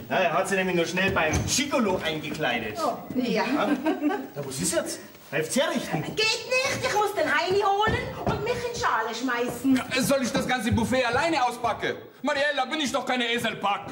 Ja, er hat sich nämlich nur schnell beim Gigolo eingekleidet. Ja. Ja, was ist jetzt? Helft's herrichten? Geht nicht, ich muss den Heini holen und mich in Schale schmeißen. Soll ich das ganze Buffet alleine auspacken? Mariella, bin ich doch keine Eselpack.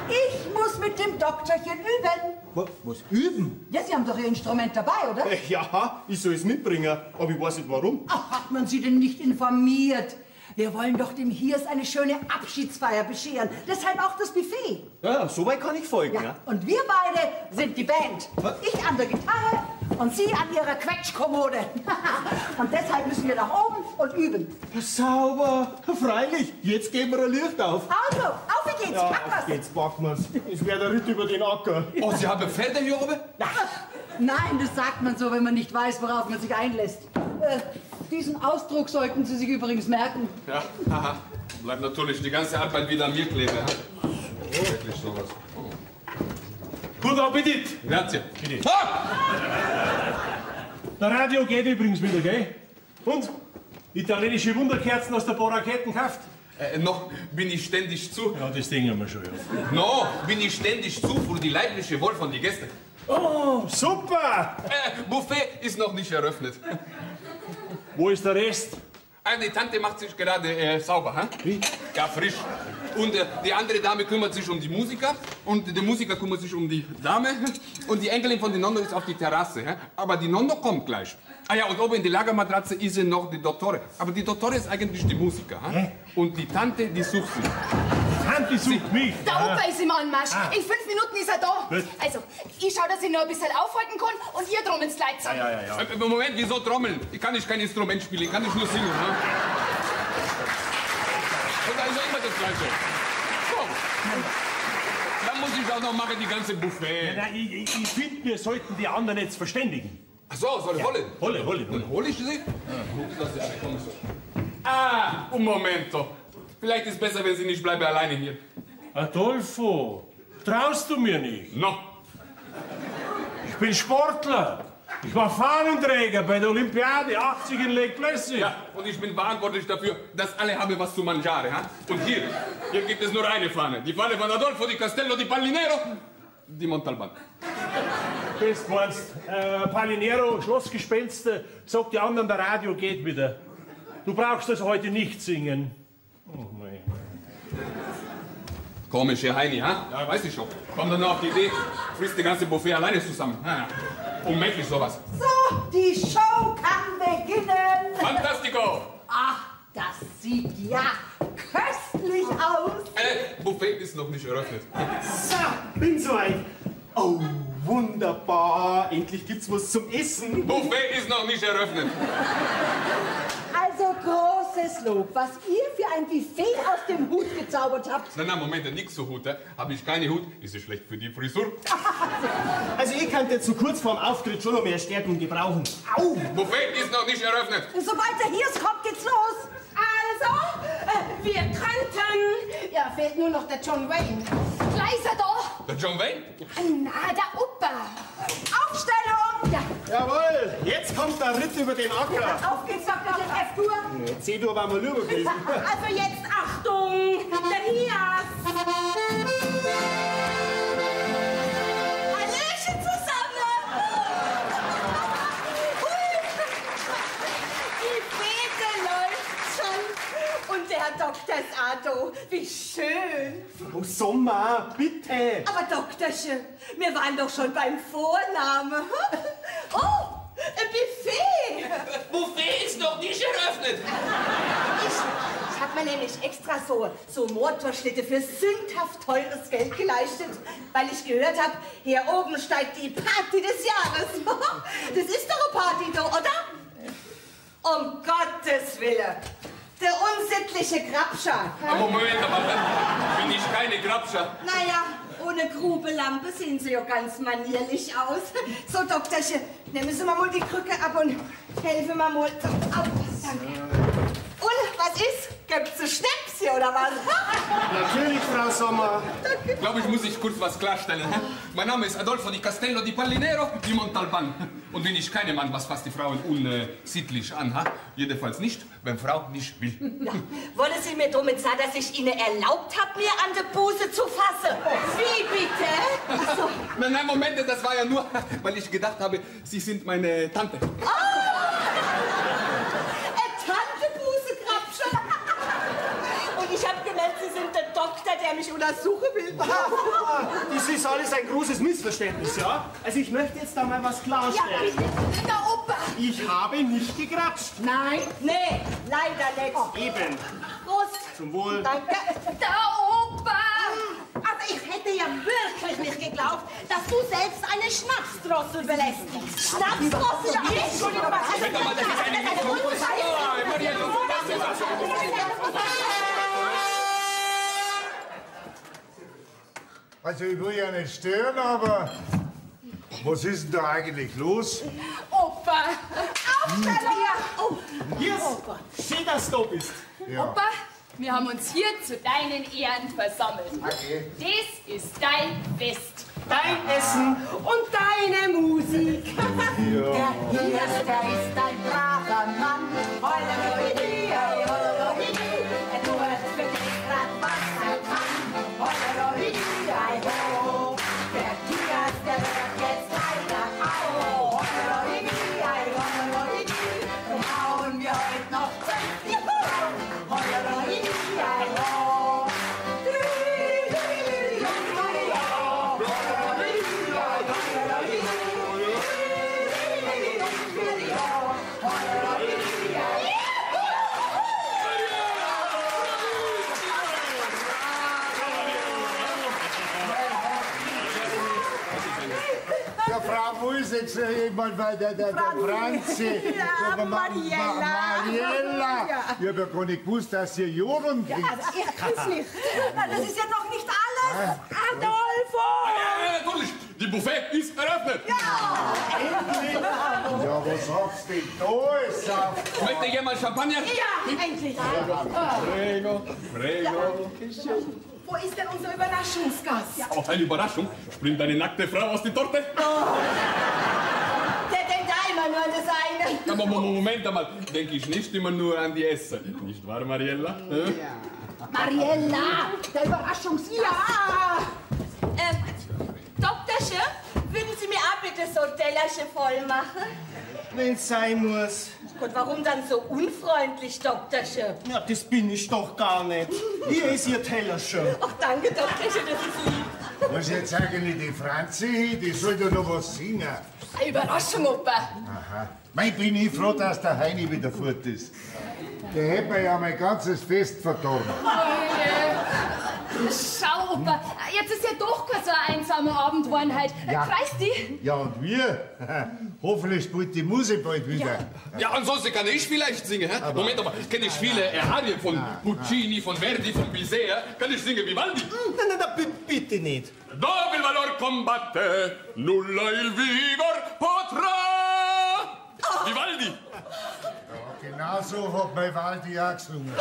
Ich muss mit dem Doktorchen üben. Was üben? Ja, Sie haben doch Ihr Instrument dabei, oder? Ja, ich soll es mitbringen, aber ich weiß nicht warum. Ach, hat man Sie denn nicht informiert? Wir wollen doch dem Hiers eine schöne Abschiedsfeier bescheren. Deshalb auch das Buffet. Ja, so weit kann ich folgen, Ja, ja. und wir beide sind die Band. Was? Ich an der Gitarre und Sie an Ihrer Quetschkommode. Und deshalb müssen wir nach oben und üben. Sauber, freilich. Jetzt geben wir ein Licht auf. Also, auf geht's, Ja, packen wir's. jetzt packen wir's. Es wäre der Ritt über den Acker. Oh, Sie haben Pferde hier oben? Nein, das sagt man so, wenn man nicht weiß, worauf man sich einlässt. Diesen Ausdruck sollten Sie sich übrigens merken. Ja, haha. Bleibt natürlich die ganze Arbeit wieder an mir kleben. Ja? Wirklich sowas. Guten Appetit. Grazie. Bitte. Der Radio geht übrigens wieder, gell? Und? Italienische Wunderkerzen aus der Boraketten gekauft? Noch bin ich ständig zu. Ja, das Ding haben wir schon, ja. No, bin ich ständig zu für die leibliche Wohl von den Gästen. Oh, super! Buffet ist noch nicht eröffnet. Wo ist der Rest? Die Tante macht sich gerade sauber, hä? Wie? Ja, frisch. Und die andere Dame kümmert sich um die Musiker und der Musiker kümmert sich um die Dame und die Enkelin von der Nonno ist auf die Terrasse, hä? Aber die Nonno kommt gleich. Ah ja, und oben in die Lagermatratze ist noch die Dottore. Aber die Dottore ist eigentlich die Musiker, hä? Und die Tante, die sucht sie. Die Tante sucht mich. Der Opa ist im Anmarsch. In 5 Minuten ist er da. Gut. Also, ich schau, dass ich noch ein bisschen aufhalten kann und ihr drum ins Kleid zusammen. Ja. Moment, wieso trommeln? Ich kann nicht kein Instrument spielen, ich kann nicht nur singen, hä? Und da ist auch immer das Gleiche. So. Dann muss ich auch noch machen, die ganze Buffet. Ja, ich finde, wir sollten die anderen jetzt verständigen. Ach so, soll ich holen? Holle. Dann hol ich sie? Un momento. Vielleicht ist es besser, wenn Sie nicht bleiben alleine hier. Adolfo, traust du mir nicht? No. Ich bin Sportler. Ich war Fahnenträger bei der Olympiade 80 in Lake Placid. Ja, und ich bin verantwortlich dafür, dass alle haben was zu mangiare. Ha? Und hier gibt es nur eine Fahne. Die Fahne von Adolfo di Castello di Pallinero, die Montalban. Bist meinst, Pallinero, Schlossgespenster, sagt die anderen, der Radio geht wieder. Du brauchst das heute nicht singen. Oh mein. Komisch, Herr Heini, ha? Ja, weiß ich schon. Komm dann noch auf die Idee, frisst die ganze Buffet alleine zusammen. Ja. Unmöglich sowas. So, die Show kann beginnen. Fantastico! Ach, das sieht ja köstlich aus. Buffet ist noch nicht eröffnet. So, bin soweit. Oh, wunderbar. Endlich gibt's was zum Essen. Buffet ist noch nicht eröffnet. Also großes Lob, was ihr für ein Buffet aus dem Hut gezaubert habt. Na, Moment, nix so Hut, Habe ich keine Hut, ist es schlecht für die Frisur. Also ich könnte jetzt so kurz vorm Auftritt schon noch mehr Stärkung gebrauchen. Au! Buffet ist noch nicht eröffnet. Sobald er hier ist, kommt, geht's los. Also, wir könnten... Ja, fehlt nur noch der John Wayne. Gleich ist er da. Der John Wayne? Na, der Opa. Aufstellung! Ja. Jawohl, jetzt kommt der Ritt über den Acker. Auf geht's, Dr. F-Dur. C-Dur war mal rüber gewesen. Also jetzt Achtung, der Hias. Hallöchen zusammen! Die Fete läuft schon. Und der Herr Dr. Sato, wie schön. Frau Sommer, bitte. Aber Doktorchen, wir waren doch schon beim Vornamen. Oh, ein Buffet. Buffet ist noch nicht eröffnet. Ich habe mir nämlich extra so Motorschnitte für sündhaft teures Geld geleistet, weil ich gehört habe, hier oben steigt die Party des Jahres. Das ist doch eine Party, doch, oder? Um Gottes Willen. Der unsittliche Grabscher. Aber Moment, aber dann bin ich keine Grabscher. Naja, ohne Grubelampe sehen Sie ja ganz manierlich aus. So, Doktorchen, nehmen Sie mal die Krücke ab und helfen mir mal. So, auf, danke. Und, was ist? Gibt's ein Schnäpschen oder was? Natürlich, Frau Sommer. Ich glaube, ich muss sich kurz was klarstellen. Mein Name ist Adolfo di Castello di Pallinero di Montalban. Und bin ich kein Mann, was fasst die Frauen unsittlich an. Jedenfalls nicht, wenn Frau nicht will. Ja. Wollen Sie mir damit sagen, dass ich Ihnen erlaubt habe, mir an der Buse zu fassen? Wie bitte? Ach so. Nein, Moment, das war ja nur, weil ich gedacht habe, Sie sind meine Tante. Und ich habe gemerkt, Sie sind der Doktor, der mich untersuchen will. Das ist alles ein großes Missverständnis, ja? Also ich möchte jetzt da mal was klarstellen. Der Opa. Ich habe nicht gegrapscht. Nein, nee, leider nicht. Eben. Prost. Zum Wohl. Danke. Der Opa. Also ich hätte ja wirklich nicht geglaubt, dass du selbst eine Schnapsdrossel belästigst. Schnapsdrossel? Ja, Entschuldigung, was hast du das ist eine Also ich will ja nicht stören, aber was ist denn da eigentlich los? Opa. Aufstellung! Hier, schön, dass du da bist. Ja. Opa, wir haben uns hier zu deinen Ehren versammelt. Okay. Das ist dein Fest. dein Essen Und deine Musik. Der Hirsch, ist ein braver Mann. Holleroi, holleroi, er tut für dich grad, was er kann. Holleroi, ho. Der Hirsch, wird jetzt einer au. Holleroi, holleroi, drum hauen wir heute noch 20 Holleroi, ho. Ja, Frau Musik, sag ich mal, weil der Franzi. Ja, Mariella. Mariella. Ja. Ich hab ja gar nicht gewusst, dass ihr Joren kriegt. Also, ich kann's nicht. Das ist ja noch nicht alles. Adolfo! Natürlich, die Buffet ist eröffnet. Ja, was sagst du denn da? Möchte jemand Champagner? Ja, endlich. Prego, prego. Wo ist denn unser Überraschungsgast? Oh, eine Überraschung. Springt eine nackte Frau aus der Torte? Der denkt einmal nur an das eine. Aber Moment einmal, denke ich nicht immer nur an die Essen. Nicht wahr, Mariella? Mariella, der Überraschungsgast. Ja! Doktorchen, würden Sie mir auch bitte so ein Tellerchen voll machen? Wenn's sein muss. Gut, warum dann so unfreundlich, Doktorchen? Ja, das bin ich doch gar nicht. Hier ist Ihr Tellerchen. Ach, danke, Doktorchen, das ist lieb. Was jetzt eigentlich die Franzi? Die soll doch noch was singen. Eine Überraschung, Opa. Aha. Mei, bin ich froh, dass der Heini wieder fort ist. Der hätte mir ja mein ganzes Fest verdorben. Schau, Opa, jetzt ist ja doch kein so ein einsamer Abend geworden heute. Ja. Kreist die? Ja, und wir? Hoffentlich spielt die Musik bald wieder. Ja, ansonsten kann ich vielleicht singen. Hä? Moment aber, kenne ich viele Arien von Puccini, von Verdi, von Bizet. Kann ich singen Vivaldi? Nein, bitte nicht. Dove il valor combatte, nulla il vigor potrà. Vivaldi. Ja, genau so hat mein Waldi auch gesungen.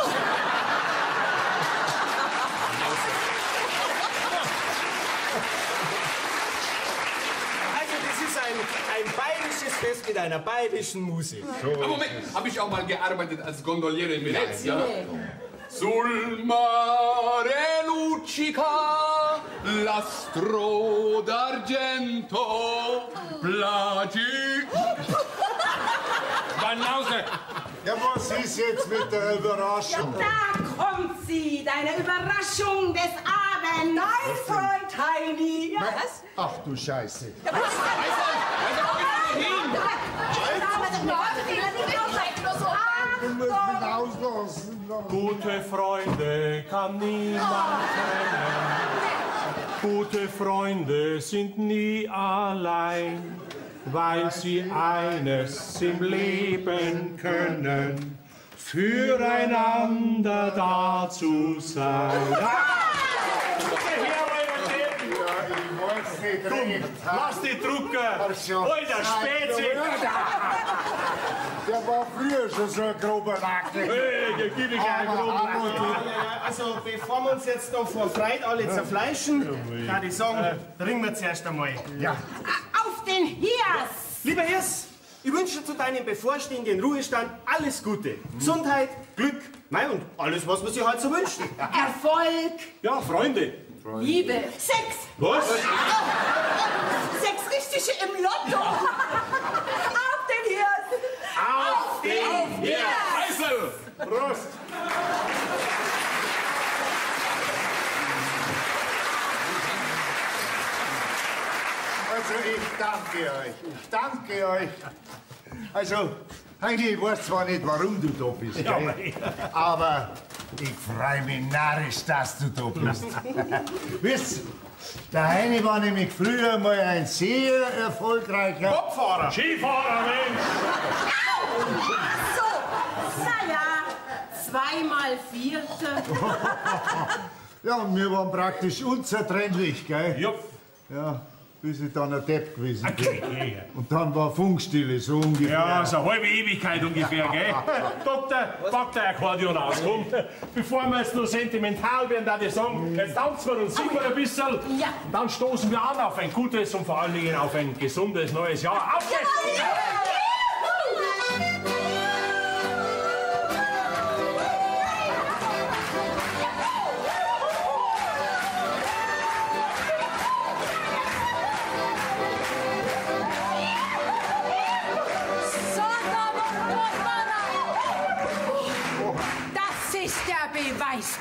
Ein bayerisches Fest mit einer bayerischen Musik. Aber Moment, habe ich auch mal gearbeitet als Gondoliere in Venezia? Sul mare luccica l'astro d'argento plagi. Banause. Ja, was ist jetzt mit der Überraschung? Da kommt sie, deine Überraschung des Abends. Dein Freund Heini. Ja, was? Ach du Scheiße. Du musst mich auslassen. Gute Freunde kann niemand kennen. Gute Freunde sind nie allein, weil sie eines im Leben können, füreinander da zu sein. Lass die Drucker! Alter, Spezi! Der war früher schon so ein grober Nacke. Hey, der gib ich einen groben Also, bevor wir uns jetzt noch vor Freude alle zerfleischen, kann ich sagen, trinken wir zuerst einmal. Ja. Auf den Hirs! Lieber Hirs, ich wünsche zu deinem bevorstehenden Ruhestand alles Gute. Gesundheit, Glück, mei und alles, was man sich halt so wünscht. Erfolg! Ja, Freunde. Liebe! Sex! Was? Sex Richtige im Lotto! Auf den Hirs! Auf den Hirs! Eisel! Prost! Also, ich danke euch. Ich danke euch. Also, Heini, ich weiß zwar nicht, warum du da bist, Ja, gell? Aber ich freue mich narrisch, dass du da bist. Wisst, der Heini war nämlich früher mal ein sehr erfolgreicher Bobfahrer. Skifahrer, Mensch. So, naja, 2x4. Ja, und wir waren praktisch unzertrennlich, gell? Ja. Ja. bis ich dann ein Depp gewesen bin. Okay. Und dann war Funkstille, so ungefähr. Ja, so eine halbe Ewigkeit ungefähr, gell? Doktor, pack der Akkordeon aus, komm. Bevor wir jetzt nur sentimental werden, darf ich sagen, jetzt tanzen wir und singen wir ein bisschen. Ja. Und dann stoßen wir an auf ein gutes und vor allen Dingen auf ein gesundes neues Jahr. Auf geht's! Das ist der Beweis.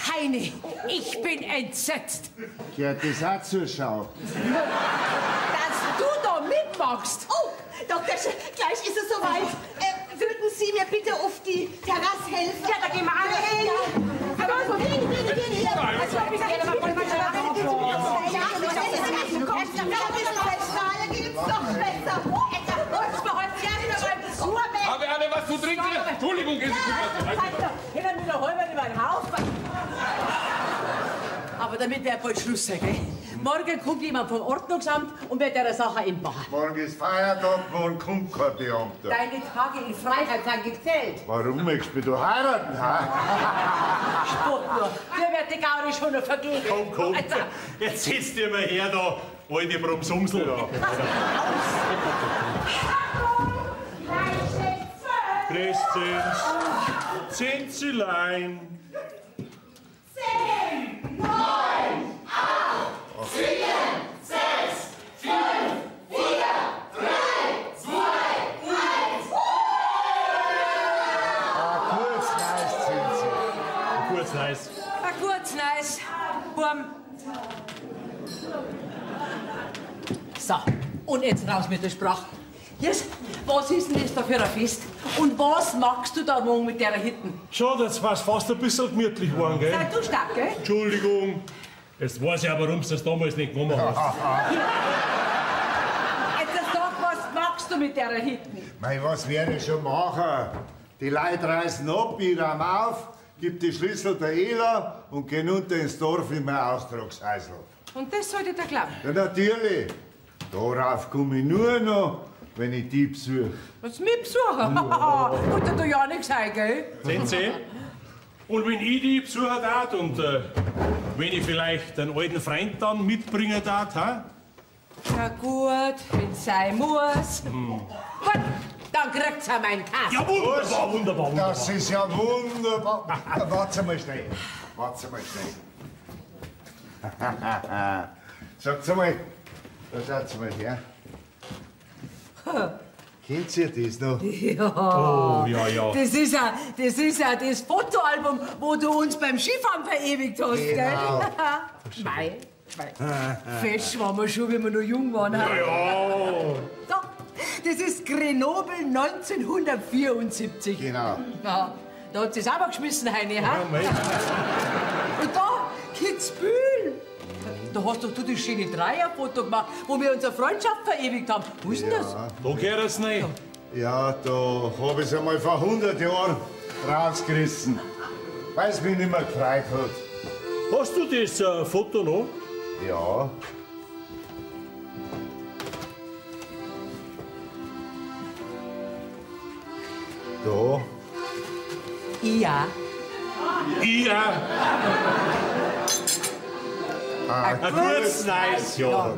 Heini, ich bin entsetzt, Gehört das auch zur Schau? dass du da mitmachst. Oh, Dr. Gleich ist es soweit. Würden Sie mir bitte auf die Terrasse helfen? Ja, da gehen wir alle hin. Aber von wegen, hier. Also, ich gerne mal von Habe alle was zu trinken? Entschuldigung, gehen Sie Können wir noch halber in meinen Haus? Aber damit wird bald Schluss sein, gell? Morgen kommt jemand vom Ordnungsamt und wird der Sache entmachen. Morgen ist Feiertag, morgen kommt kein Beamter. Deine Tage in Freiheit sind gezählt. Warum möchtest du mich da heiraten? Spott nur. Dir wird die Gaudi schon noch vergeben. Komm. Also, Jetzt sitzt ihr mal her da, alte Brumsumsel. Christens, Zinzelein. 10, 9, 8, 7, 6, 5, 4, 3, 2, 1. Kurz nice. kurz, nice. Burm. So, und jetzt raus mit der Sprache. Jetzt, was ist denn das da für ein Fest? Und was machst du da morgen mit der Hitten? Schon, jetzt war es fast ein bisschen gemütlich geworden, gell? Sei du stark, gell? Entschuldigung. Jetzt weiß ich auch, warum du das damals nicht gemacht hast. Jetzt sag, was machst du mit der Hitten? Mei, was werde ich schon machen? Die Leute reisen ab, ich räum auf, gib die Schlüssel der Ela und gehen unter ins Dorf in mein Austragshäusl. Und das sollte der glauben. Ja, natürlich. Darauf komme ich nur noch, wenn ich die besuche. Was mit besuchen? Konnte da ja nichts sein, gell? Sehen Sie? Und wenn ich die besuchen darf und wenn ich vielleicht einen alten Freund dann mitbringen darf, ha? Ja gut, wenn's sein muss. Gut, dann kriegt's ja meinen Kass. Ja, wunderbar, wunderbar. Das ist ja wunderbar. Warte mal schnell. Warte mal schnell. Sagt's mal, da schaut's mal her. Kennt ihr das noch? Ja. Oh, ja, ja. Das ist ja das Fotoalbum, wo du uns beim Skifahren verewigt hast, Genau. gell? Mei. Fesch waren wir schon, wie wir noch jung waren. Ja, ja. So, das ist Grenoble 1974. Genau. Ja, da hat sie's auch mal geschmissen, Heini, ha? Und da, Kitzbühel. Da hast doch du das schöne Dreierfoto gemacht, wo wir unsere Freundschaft verewigt haben. Wo ist denn das? Da geht es nicht. Ja, da hab ich's einmal vor 100 Jahren rausgerissen. Weil's mich nicht mehr gefreut hat. Hast du das Foto noch? Ja. Da. Ja. Ja. Ein gutes neues Jahr.